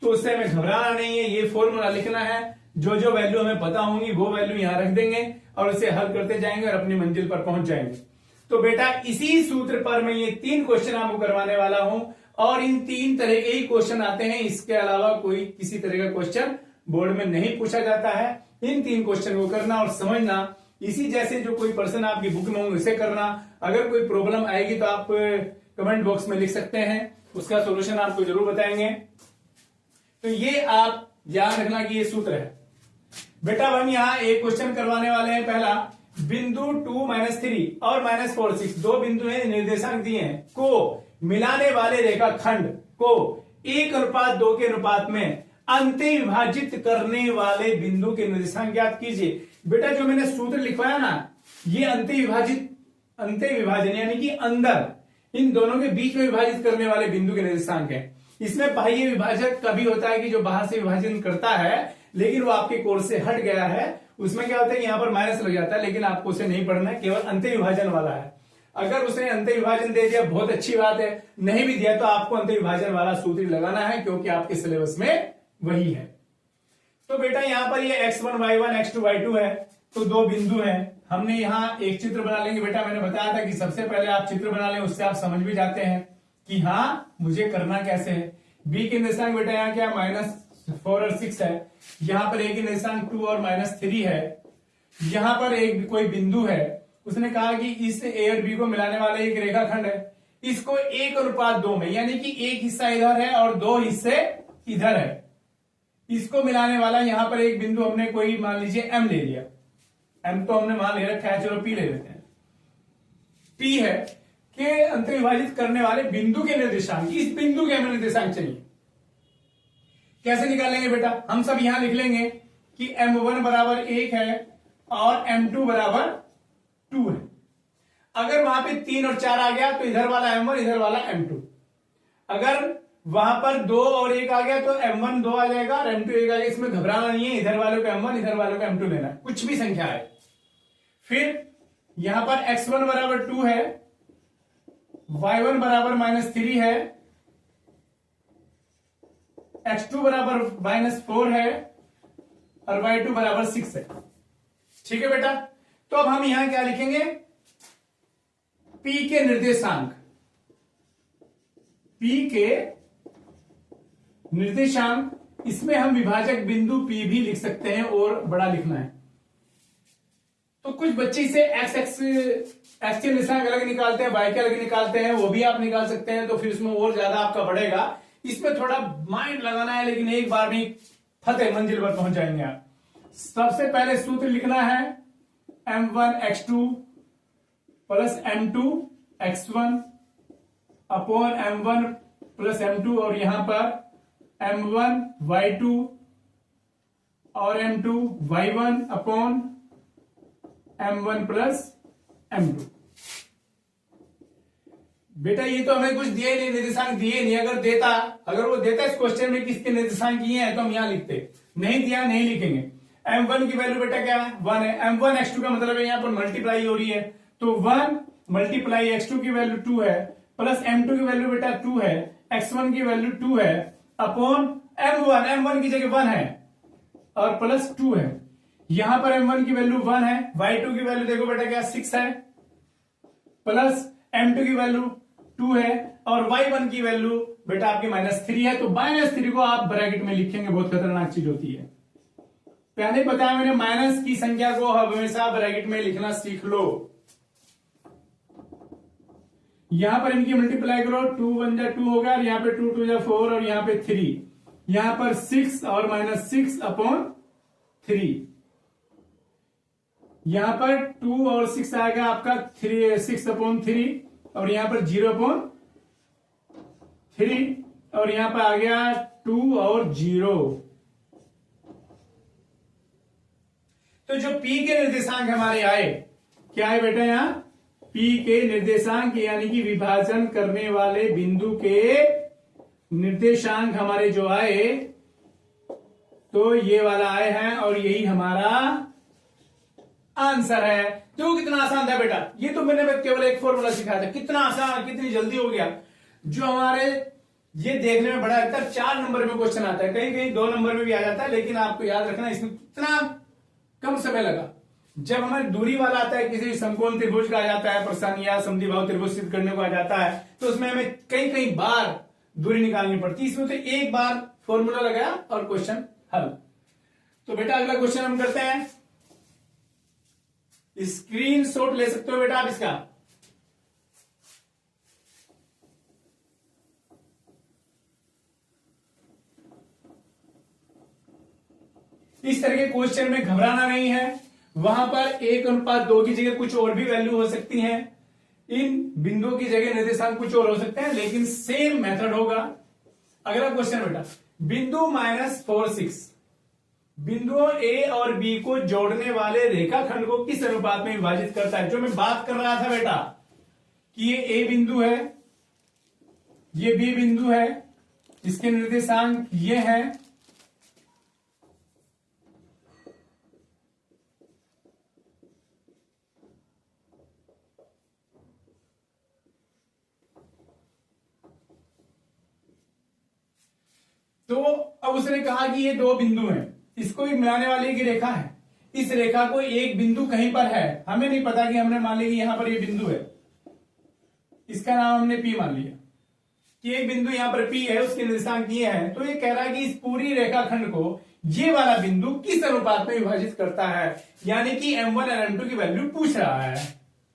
तो उससे हमें घबराना नहीं है। ये फॉर्मूला लिखना है, जो जो वैल्यू हमें पता होंगी वो वैल्यू यहां रख देंगे और उसे हल करते जाएंगे और अपनी मंजिल पर पहुंच जाएंगे। तो बेटा इसी सूत्र पर मैं ये 3 क्वेश्चन आपको करवाने वाला हूं और इन 3 तरह के ही क्वेश्चन आते हैं, इसके अलावा कोई किसी तरह का क्वेश्चन बोर्ड में नहीं पूछा जाता है। इन 3 क्वेश्चन को करना और समझना, इसी जैसे जो कोई पर्सन आपकी बुक में होंगे उसे करना। अगर कोई प्रॉब्लम आएगी तो आप कमेंट बॉक्स में लिख सकते हैं, उसका सोल्यूशन आपको जरूर बताएंगे। तो ये आप याद रखना कि ये सूत्र है बेटा। हम यहां एक क्वेश्चन करवाने वाले हैं। पहला, बिंदु 2 -3 और -4 6 दो बिंदु हैं, निर्देशांक दिए हैं, को मिलाने वाले रेखाखंड को 1:2 के अनुपात में अंत्य विभाजित करने वाले बिंदु के निर्देशांक ज्ञात कीजिए। बेटा जो मैंने सूत्र लिखवाया ना, ये अंत्य विभाजन यानी कि अंदर इन दोनों के बीच में विभाजित करने वाले बिंदु के निर्देशांक है। इसमें बाह्य विभाजक कभी होता है कि जो बाहर से विभाजन करता है लेकिन वो आपके कोर्स से हट गया है, उसमें क्या होता है कि यहां पर माइनस लग जाता है, लेकिन आपको उसे नहीं पढ़ना है, केवल अंत्य विभाजन वाला है। अगर उसने अंत विभाजन दे दिया बहुत अच्छी बात है, नहीं भी दिया तो आपको अंत विभाजन वाला सूत्र लगाना है, क्योंकि आपके सिलेबस में वही है। तो बेटा यहां पर ये x1 y1 x2 y2 है, तो दो बिंदु हैं। हमने यहां एक चित्र बना लेंगे। बेटा मैंने बताया था कि सबसे पहले आप चित्र बना लें, उससे आप समझ भी जाते हैं कि हाँ मुझे करना कैसे है। b के निर्देशांक बेटा यहाँ क्या -4 और 6 है, यहां पर a के निर्देशांक 2 और -3 है। यहां पर एक कोई बिंदु है, उसने कहा कि इस a और b को मिलाने वाला एक रेखाखंड है, इसको 1:2 में, यानी कि एक हिस्सा इधर है और दो हिस्से इधर है, इसको मिलाने वाला यहां पर एक बिंदु हमने कोई मान लीजिए m ले लिया। m तो हमने मान ले रखा है, चलो p ले लेते हैं। p है कि अंतर्विभाजित करने वाले बिंदु के निर्देशांक, इस बिंदु के हमें निर्देशांक चाहिए। कैसे निकालेंगे बेटा, हम सब यहां लिख लेंगे कि m1 बराबर 1 है और m2 बराबर 2 है। अगर वहां पे 3 और 4 आ गया तो इधर वाला m1 इधर वाला m2। अगर वहां पर 2 और 1 आ गया तो m1 2 आ जाएगा और m2 1 आ गया। इसमें घबराना नहीं है, इधर वालों को m1 इधर वालों को m2 लेना है, कुछ भी संख्या है। फिर यहां पर x1 बराबर 2 है, y1 बराबर -3 है, x2 बराबर -4 है और y2 बराबर 6 है। ठीक है बेटा, तो अब हम यहां क्या लिखेंगे, p के निर्देशांक, p के निर्देशांक, इसमें हम विभाजक बिंदु p भी लिख सकते हैं और बड़ा लिखना है। तो कुछ बच्चे इसे x के निर्देशांक अलग निकालते हैं, y के अलग निकालते हैं, वो भी आप निकाल सकते हैं, तो फिर इसमें और ज्यादा आपका बढ़ेगा। इसमें थोड़ा माइंड लगाना है, लेकिन एक बार भी फतेह मंजिल पर पहुंच जाएंगे आप। सबसे पहले सूत्र लिखना है m1 x2 plus m2 x1 upon m1 plus m2, और यहां पर m1 y2 और m2 y1 upon m1 plus m2। बेटा ये तो हमें कुछ दिए नहीं, निर्देशांक दिए नहीं। अगर वो देता इस क्वेश्चन में किसके निर्देशांक ये हैं तो हम यहां लिखते, नहीं दिया नहीं लिखेंगे। m1 की वैल्यू बेटा क्या है, 1 है। m1 x2 का मतलब है यहां पर मल्टीप्लाई हो रही है, तो 1 मल्टीप्लाई x2 की वैल्यू 2 है, प्लस m2 की वैल्यू बेटा 2 है, x1 की वैल्यू 2 है, अपॉन m1 की जगह 1 है और प्लस 2 है। यहां पर m1 की वैल्यू 1 है, y2 की वैल्यू देखो बेटा क्या 6 है, प्लस m2 की वैल्यू 2 है और y1 की वैल्यू बेटा आपकी -3 है। तो -3 को आप ब्रैकेट में लिखेंगे, बहुत खतरनाक चीज होती है। पहले बताया मैंने, माइनस की संख्या को हमेशा ब्रैकेट में लिखना सीख लो। यहां पर इनकी मल्टीप्लाई करो, 2 1 जा 2 होगा, और यहां पे 2 2 जा 4 और यहां पे 3, यहां पर 6 और -6 अपॉन 3, यहां पर 2 और 6 आएगा आपका 6 अपॉन 3, और यहां पर 0 अपॉन 3, और यहां पर आ गया 2 और 0। तो जो p के निर्देशांक हमारे आए, क्या है बेटा यहां p के निर्देशांक, यानी कि विभाजन करने वाले बिंदु के निर्देशांक हमारे जो आए, तो ये वाला आए हैं और यही हमारा आंसर है। तो कितना आसान था बेटा, ये तो मैंने केवल एक फॉर्मूला सिखाया था, कितना आसान, कितनी जल्दी हो गया। जो हमारे ये देखने में बड़ा लगता है, 4 नंबर में क्वेश्चन आता है, कहीं कहीं 2 नंबर में भी आ जाता है, लेकिन आपको याद रखना इसमें कितना कम समय लगा। जब हमारी दूरी वाला आता है, किसी समकोण त्रिभुज का आ जाता है प्रश्न, या समद्विबाहु त्रिभुज सिद्ध करने को आ जाता है, तो उसमें हमें कई कई बार दूरी निकालनी पड़ती है। इसमें तो एक बार फॉर्मूला लगाया और क्वेश्चन हल। तो बेटा अगला क्वेश्चन हम करते हैं, स्क्रीनशॉट ले सकते हो बेटा आप इसका। इस तरह के क्वेश्चन में घबराना नहीं है, वहां पर 1:2 की जगह कुछ और भी वैल्यू हो सकती है, इन बिंदुओं की जगह निर्देशांक कुछ और हो सकते हैं, लेकिन सेम मेथड होगा। अगला क्वेश्चन बेटा, बिंदु -4 6 बिंदुओं ए और बी को जोड़ने वाले रेखाखंड को किस अनुपात में विभाजित करता है। जो मैं बात कर रहा था बेटा कि ये ए बिंदु है, ये बी बिंदु है, इसके निर्देशांक ये हैं, अब उसने कहा कि ये दो बिंदु हैं, इसको भी मिलाने वाली की रेखा है, इस रेखा को एक बिंदु कहीं पर है, हमें नहीं पता कि हमने मान लिया कि यहां पर ये बिंदु है, इसका नाम हमने पी मान लिया कि एक बिंदु यहां पर पी है, उसके निर्देशांक ये है। तो ये कह रहा है कि इस पूरी रेखाखंड को ये वाला बिंदु किस अनुपात में विभाजित करता है, यानी कि M1 और M2 की वैल्यू पूछ रहा है।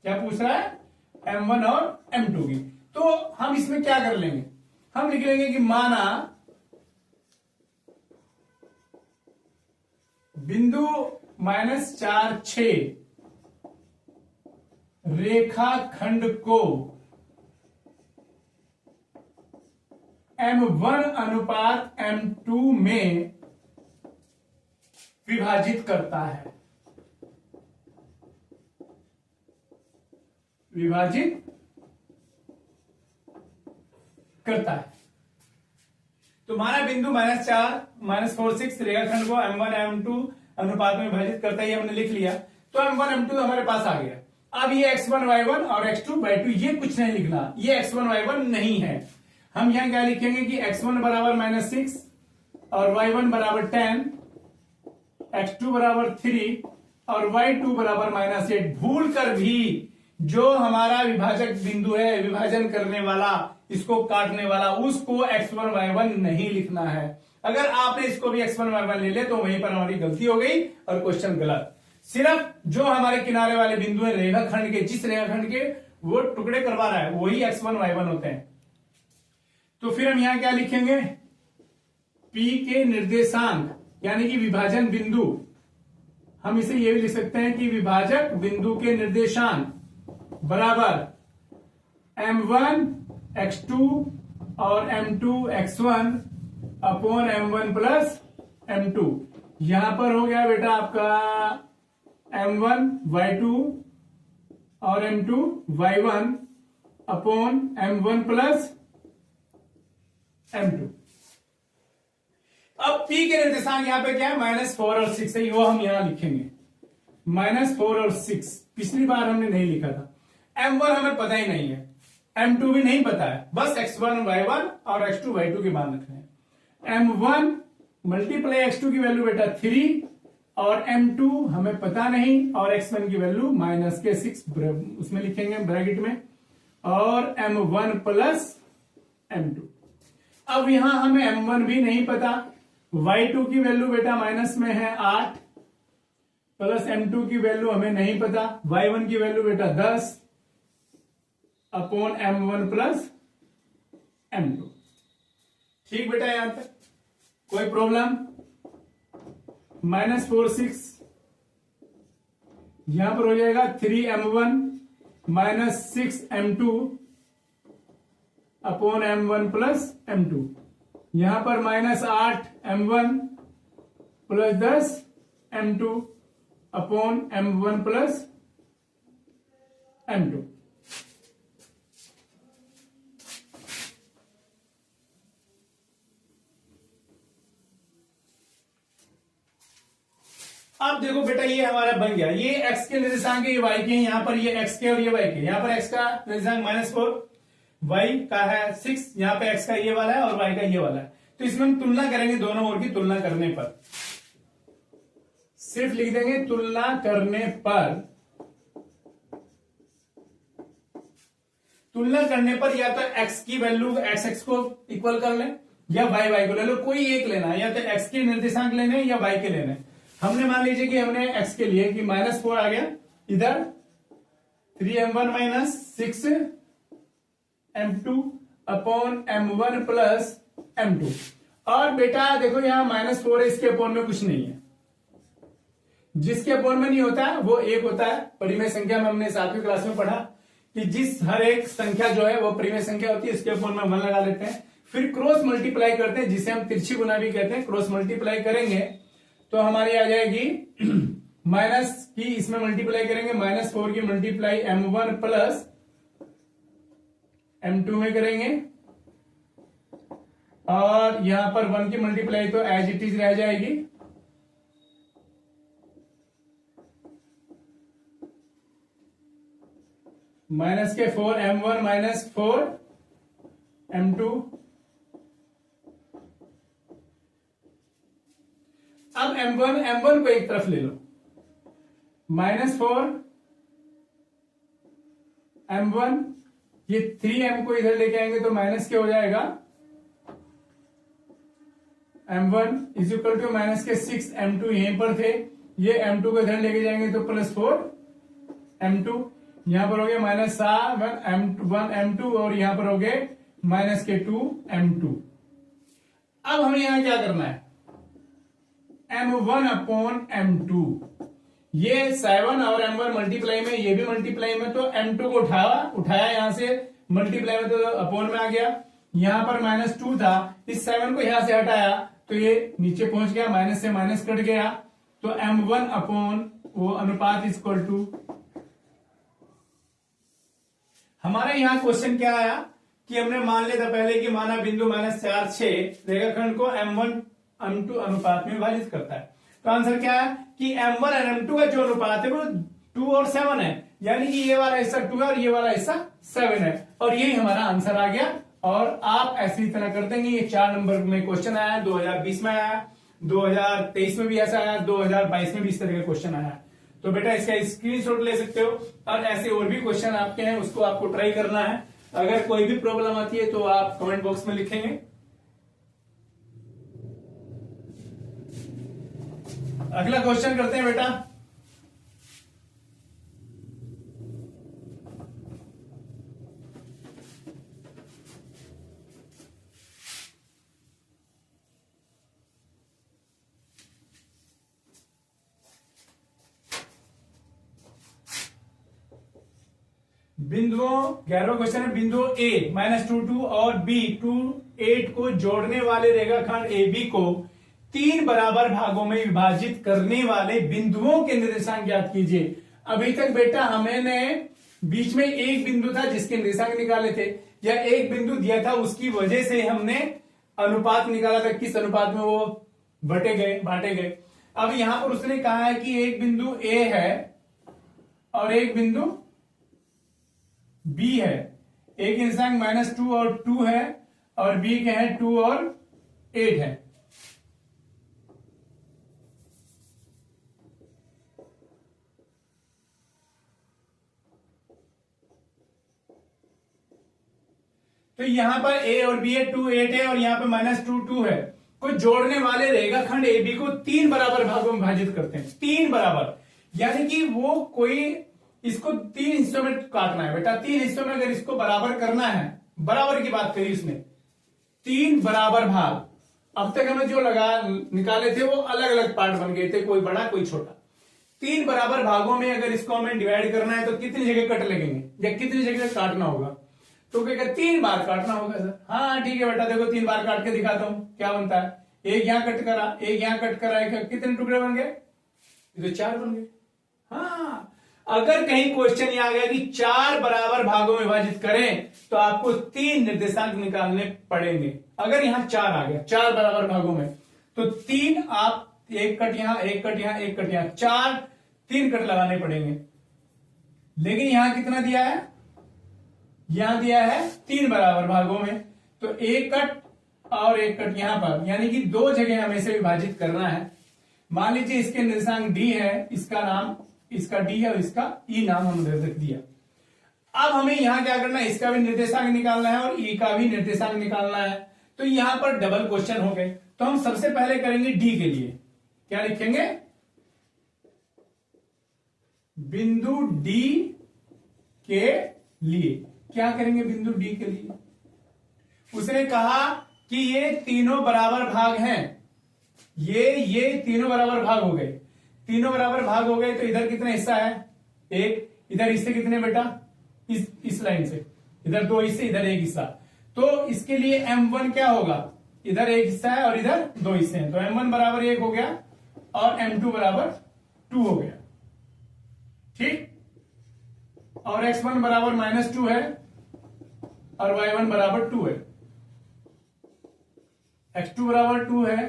क्या पूछ रहा है? M1 और M2 की। तो हम इसमें क्या कर लेंगे, हम लिख लेंगे कि माना बिंदु -4 6 रेखाखंड को M1 अनुपात M2 में विभाजित करता है, विभाजित करता है। तो हमारा बिंदु -4 -4 6 रेखाखंड को M1 M2 अनुपात में विभाजित करता है, ये हमने लिख लिया। तो M1 M2 हमारे पास आ गया। अब ये X1 Y1 और X2 Y2 ये कुछ नहीं लिखना, ये X1 Y1 नहीं है। हम यहां क्या लिखेंगे कि X1 बराबर -6 और Y1 बराबर 10, X2 बराबर 3 और Y2 बराबर -8। भूल कर भी जो हमारा विभाजक बिंदु है, विभाजन करने वाला, इसको काटने वाला, उसको X1 Y1 नहीं लिखना है। अगर आपने इसको भी X1 Y1 ले लिया तो वहीं पर हमारी गलती हो गई और क्वेश्चन गलत। सिर्फ जो हमारे किनारे वाले बिंदु है रेखाखंड के, जिस रेखाखंड के वो टुकड़े करवा रहा है वही X1 Y1 होते हैं। तो फिर हम यहां क्या लिखेंगे, P के निर्देशांक यानी कि विभाजन बिंदु, हम इसे ये भी लिख सकते हैं कि विभाजक बिंदु के निर्देशांक बराबर M1 X2 और M2 X1 upon M1 plus M2। यहां पर हो गया बेटा आपका M1 Y2 और M2 Y1 upon M1 plus M2। अब P के निर्देशांक यहां पे क्या है, -4 और 6 है, वो हम यहां लिखेंगे -4 और 6। पिछली बार हमने नहीं लिखा था। M1 हमें पता ही नहीं है, M2 भी नहीं पता है, बस X1 Y1 और X2 Y2 के मान रखने हैं। M1 मल्टीप्लाई X2 की वैल्यू बेटा 3 और M2 हमें पता नहीं, और X1 की वैल्यू -6 उसमें लिखेंगे ब्रैकेट में, और M1 प्लस M2। अब यहां हमें M1 भी नहीं पता, Y2 की वैल्यू बेटा माइनस में है 8 प्लस M2 की वैल्यू हमें नहीं पता, Y1 की वैल्यू बेटा 10 अपॉन M1 प्लस M2। ठीक बेटा, यहां तक कोई प्रॉब्लम? -4 6 यहां पर हो जाएगा 3M1 -6 M2 upon M1 plus M2। यहां पर -8 M1 plus 10 M2 upon M1 plus M2। अब देखो बेटा, ये हमारा बन गया, ये x के निर्देशांक है, ये y के हैं, यहां पर ये x के और ये y के, यहां पर x का निर्देशांक -4, y का है 6, यहां पे x का ये वाला है और y का ये वाला है। तो इसमें हम तुलना करेंगे, दोनों ओर की तुलना करने पर सिर्फ लिख देंगे तुलना करने पर। तुलना करने पर या तो x की वैल्यू x को इक्वल कर लें या y को ले लो, कोई एक लेना है, या तो x के निर्देशांक लेने या y के लेने। हमने मान लीजिए कि हमने x के लिए कि -4 आ गया, इधर 3M1 -6 M2 upon M1 plus M2। और बेटा देखो यहां -4 है, इसके अपॉन में कुछ नहीं है, जिसके अपॉन में नहीं होता वो एक होता है। परिमेय संख्या में हमने 7वीं क्लास में पढ़ा कि जिस हर एक संख्या जो है वो परिमेय संख्या होती है, इसके अपॉन में 1 लगा लेते हैं, फिर क्रॉस मल्टीप्लाई करते हैं, जिसे हम तिरछी गुना भी कहते हैं। क्रॉस मल्टीप्लाई करेंगे तो हमारी आ जाएगी माइनस की, इसमें मल्टीप्लाई करेंगे -4 की मल्टीप्लाई M1 प्लस M2 में करेंगे, और यहां पर 1 की मल्टीप्लाई तो एज इट इज रह जाएगी, माइनस के 4M1 -4 M2 अब m1 को एक तरफ ले लो, -4 m1, ये 3m को इधर लेके आएंगे तो माइनस क्या हो जाएगा, m1 is equal to minus के 6 m2 यहीं पर थे, ये m2 को इधर लेके जाएंगे तो +4 m2, यहां पर हो गया -1 m2 और यहां पर हो गए -2 m2। अब हमें यहां क्या करना है, m1 अपॉन m2, ये 7 और m1 मल्टीप्लाई में, ये भी मल्टीप्लाई में, तो m2 को उठाया यहां से मल्टीप्लाई में तो अपॉन में आ गया, यहां पर -2 था, इस 7 को यहां से हटाया तो ये नीचे पहुंच गया, माइनस से माइनस कट गया, तो m1 अपॉन वो अनुपात इक्वल टू, हमारे यहां क्वेश्चन क्या आया कि हमने मान लिया था पहले कि माना बिंदु -4 6 रेखाखंड को m1 m2 अनुपात में विभाजित करता है, तो आंसर क्या है कि m1 और m2 का जो अनुपात है वो 2 और 7 है, यानी कि ये वाला हिस्सा 2 है और ये वाला हिस्सा 7 है, और यही हमारा आंसर आ गया। और आप ऐसी तरह कर देंगे, ये 4 नंबर में क्वेश्चन आया, 2020 में आया, 2023 में भी ऐसा आया, 2022 में भी इस तरह का क्वेश्चन आया। तो बेटा इसका स्क्रीनशॉट ले सकते हो, और ऐसे और भी क्वेश्चन आपके हैं उसको आपको ट्राई करना है। अगर कोई भी प्रॉब्लम आती है तो आप कमेंट बॉक्स में लिखेंगे। अगला क्वेश्चन करते हैं बेटा, बिंदुओं 11वां क्वेश्चन है, बिंदुओं A -2 और B 2 8 को जोड़ने वाले रेखाखंड AB को 3 बराबर भागों में विभाजित करने वाले बिंदुओं के निर्देशांक ज्ञात कीजिए। अभी तक बेटा हमने बीच में एक बिंदु था जिसके निर्देशांक निकाले थे, या एक बिंदु दिया था उसकी वजह से हमने अनुपात निकाला था, किस अनुपात में वो बांटे गए। अब यहां पर उसने कहा है कि एक बिंदु A है और एक बिंदु B है, एक निर्देशांक -2 और 2 है, और B के हैं 2 और 8 है। तो यहां पर A और B है, 2 8 है, और यहां पर -2 2 है। को जोड़ने वाले रेखाखंड AB को 3 बराबर भागों में विभाजित करते हैं, 3 बराबर, यानी कि वो कोई इसको 3 हिस्सों में काटना है बेटा। 3 हिस्सों में अगर इसको बराबर करना है, बराबर की बात करी इसमें, 3 बराबर भाग, अब तक हमें जो निकाले थे वो अलग अलग पार्ट बन गए थे, कोई बड़ा कोई छोटा। 3 बराबर भागों में अगर इसको हमें डिवाइड करना है तो कितनी जगह कट लगेंगे या कितनी जगह काटना होगा, तो क्या 3 बार काटना होगा सर। हाँ ठीक है बेटा, देखो 3 बार काट के दिखाता हूं क्या बनता है। एक यहां कट करा, एक यहां कट करा, कितने टुकड़े बन गए, ये तो 4 बन गए। हाँ, अगर कहीं क्वेश्चन ये आ गया कि 4 बराबर भागों में विभाजित करें तो आपको 3 निर्देशांक निकालने पड़ेंगे। अगर यहां 4 आ गया 4 बराबर भागों में, तो 3 आप, एक कट यहां, एक कट यहां, एक कट यहां, 3 कट लगाने पड़ेंगे। लेकिन यहां कितना दिया है, यहां दिया है 3 बराबर भागों में, तो एक कट और एक कट यहां पर, यानी कि 2 जगह हमें से विभाजित करना है। मान लीजिए इसके निर्देशांक D है, इसका नाम, इसका D है और इसका E नाम हमने रख दिया। अब हमें यहां क्या करना है, इसका भी निर्देशांक निकालना है और E का भी निर्देशांक निकालना है। तो यहां पर डबल क्वेश्चन हो गए, तो हम सबसे पहले करेंगे D के लिए। क्या लिखेंगे, बिंदु D के लिए क्या करेंगे, बिंदु D के लिए उसने कहा कि ये तीनों बराबर भाग हैं, ये तीनों बराबर भाग हो गए। तीनों बराबर भाग हो गए तो इधर कितना हिस्सा है, एक, इधर हिस्से कितने बेटा, इस लाइन से इधर 2 हिस्से, इधर 1 हिस्सा। तो इसके लिए M1 क्या होगा, इधर 1 हिस्सा है और इधर 2 हिस्से हैं, तो M1 बराबर 1 हो गया और M2 बराबर 2 हो गया, ठीक। और X1 बराबर -2 है और Y1 बराबर 2 है, X2 बराबर 2 है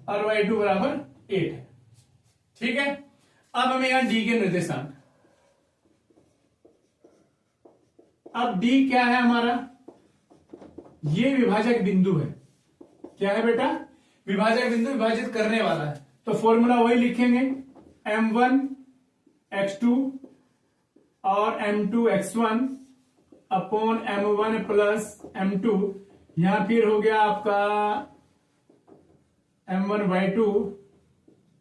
और Y2 बराबर 8 है, ठीक है। अब हमें यहां D के निर्देशांक, अब D क्या है हमारा, ये विभाजक बिंदु है। क्या है बेटा, विभाजक बिंदु, विभाजित करने वाला है। तो फॉर्मूला वही लिखेंगे, m1 x2 और m2 x1 upon m1 plus m2, यहां फिर हो गया आपका m1 y2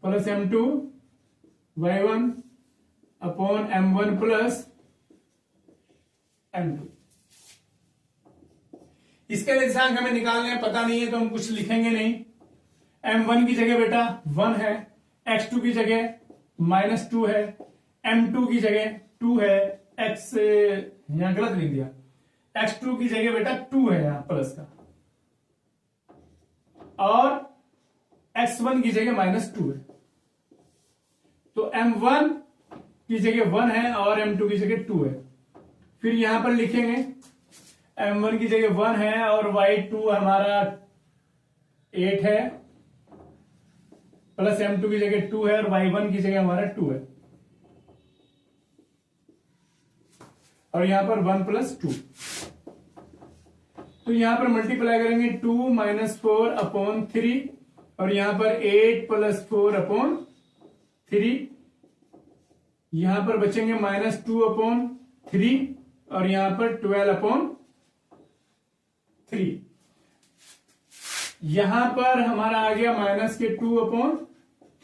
plus m2 y1 upon m1 plus m2। इसके निर्देशांक हमें निकालने हैं, पता नहीं है तो हम कुछ लिखेंगे नहीं। m1 की जगह बेटा 1 है, x2 की जगह -2 है, m2 की जगह 2 है, x यहां गलत लिख दिया, x2 की जगह बेटा 2 है यहां प्लस का, और x1 की जगह -2 है। तो m1 की जगह 1 है और m2 की जगह 2 है। फिर यहां पर लिखेंगे m1 की जगह 1 है और y2 हमारा 8 है, प्लस m2 की जगह 2 है और y1 की जगह हमारा 2 है, और यहां पर 1 प्लस 2। तो यहां पर मल्टीप्लाई करेंगे 2 - 4 अपॉन 3, और यहां पर 8 प्लस 4 अपॉन 3, यहां पर बचेंगे -2 अपॉन 3, और यहां पर 12 अपॉन 3। यहां पर हमारा आ गया -2 अपॉन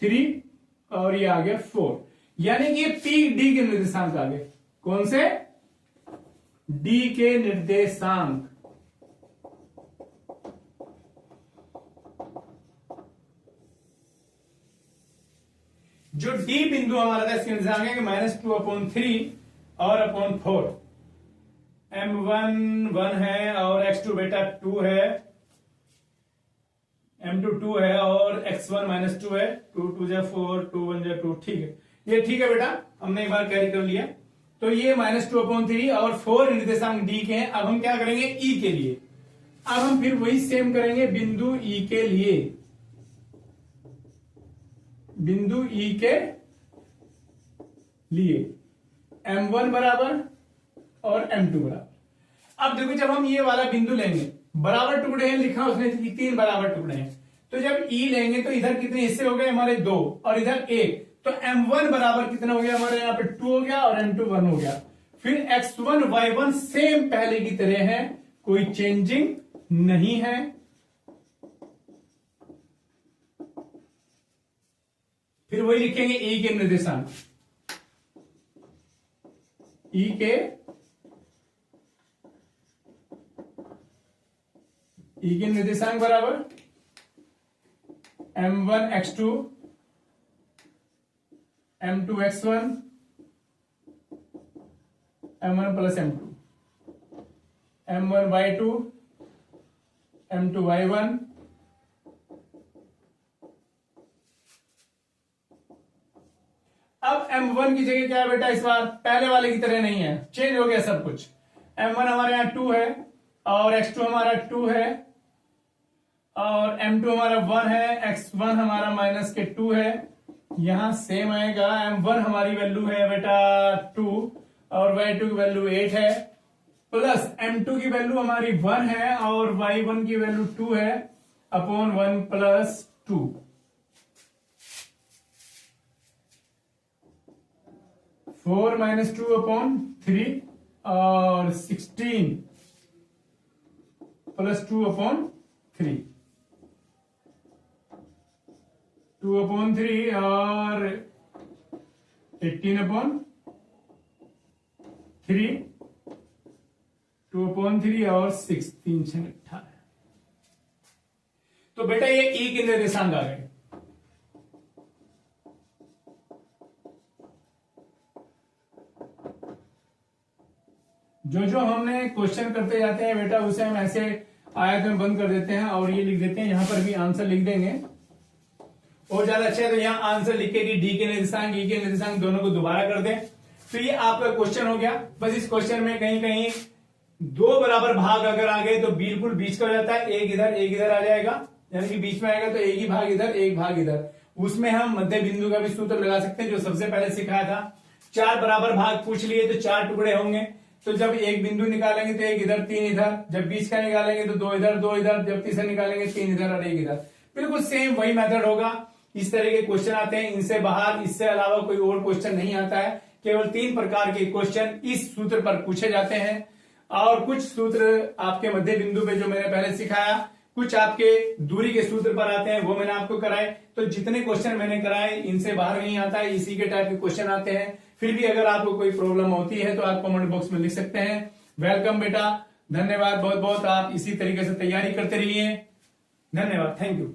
3, और ये आ गया 4, यानी कि ये पी डी के निर्देशांक आ गए। कौन से? डी के निर्देशांक। जो डी बिंदु हमारा था इसके निर्देशांक है कि -2 अपॉन 3 और अपॉन 4। m1 1 है और x2 बेटा 2 है, m2 2 है और x1 -2 है, 2 2 जा 4, 2 1 जा 2। ठीक है, ये ठीक है बेटा, हमने एक बार कैरी कर लिया। तो ये -2 अपॉन 3 और 4 निर्देशांक डी के हैं। अब हम क्या करेंगे ई के लिए, अब हम फिर वही सेम करेंगे बिंदु ई के लिए, बिंदु ई के लिए m1 बराबर और m2 बराबर। अब देखो जब हम ये वाला बिंदु लेंगे, बराबर टुकड़े हैं लिखा उसने 3 बराबर टुकड़े हैं, तो जब ई लेंगे तो इधर कितने हिस्से हो गए हमारे 2 और इधर 1, तो m1 बराबर कितना हो गया हमारे यहाँ पे 2 हो गया और m2 1 हो गया। फिर x1 y1 सेम पहले की तरह है, कोई चेंजिंग नहीं है। फिर वही लिखेंगे ई के निर्देशांक, ई के निर्देशांक बराबर m1 x2 m2 x1 m1 plus m2, m1 y2 m2 y1 अब m1 की जगह क्या है बेटा, इस बार पहले वाले की तरह नहीं है, चेंज हो गया सब कुछ। m1 हमारे यहां 2 है और x2 हमारा 2 है और m2 हमारा 1 है, x1 हमारा -2 है, यहां सेम आएगा। m1 हमारी वैल्यू है बेटा 2 और y2 की वैल्यू 8 है, प्लस m2 की वैल्यू हमारी 1 है और y1 की वैल्यू 2 है, अपॉन 1 प्लस 2। फोर -2 अपॉन 3 और 16 प्लस 2 अपॉन 3, 2 अपॉन 3 और 18 अपॉन 3, 2 अपॉन 3 और 6, 3 6 18। तो बेटा ये ई के निर्देशांक आ गए। जो हमने क्वेश्चन करते जाते हैं बेटा उसे हम ऐसे आयत में बंद कर देते हैं और ये लिख देते हैं, यहां पर भी आंसर लिख देंगे और ज्यादा अच्छा है तो यहां आंसर लिख के डी के निर्देशांक ई के निर्देशांक दोनों को दोबारा कर दें। तो ये आपका क्वेश्चन हो गया। बस इस क्वेश्चन में कहीं कहीं 2 बराबर भाग अगर आ गए तो बिल्कुल बीच का हो जाता है, एक इधर आ जाएगा, यानी कि बीच में आएगा तो एक ही भाग इधर एक भाग इधर। उसमें हम मध्य बिंदु का भी सूत्र लगा सकते हैं जो सबसे पहले सिखाया था। 4 बराबर भाग पूछ लिए तो 4 टुकड़े होंगे, तो जब एक बिंदु निकालेंगे तो एक इधर 3 इधर, जब बीच का निकालेंगे तो 2 इधर 2 इधर, जब तीसरा निकालेंगे 3 इधर और 1 इधर। बिल्कुल सेम वही मेथड होगा। इस तरह के क्वेश्चन आते हैं, इनसे बाहर इससे अलावा कोई और क्वेश्चन नहीं आता है। केवल 3 प्रकार के क्वेश्चन इस सूत्र पर पूछे जाते हैं और कुछ सूत्र आपके मध्य बिंदु पे जो मैंने पहले सिखाया, कुछ आपके दूरी के सूत्र पर आते हैं, वो मैंने आपको कराए। तो जितने क्वेश्चन मैंने कराए इनसे बाहर नहीं आता है, इसी के टाइप के क्वेश्चन आते हैं। फिर भी अगर आपको कोई प्रॉब्लम होती है तो आप कमेंट बॉक्स में लिख सकते हैं। वेलकम बेटा, धन्यवाद बहुत बहुत। आप इसी तरीके से तैयारी करते रहिए। धन्यवाद, थैंक यू।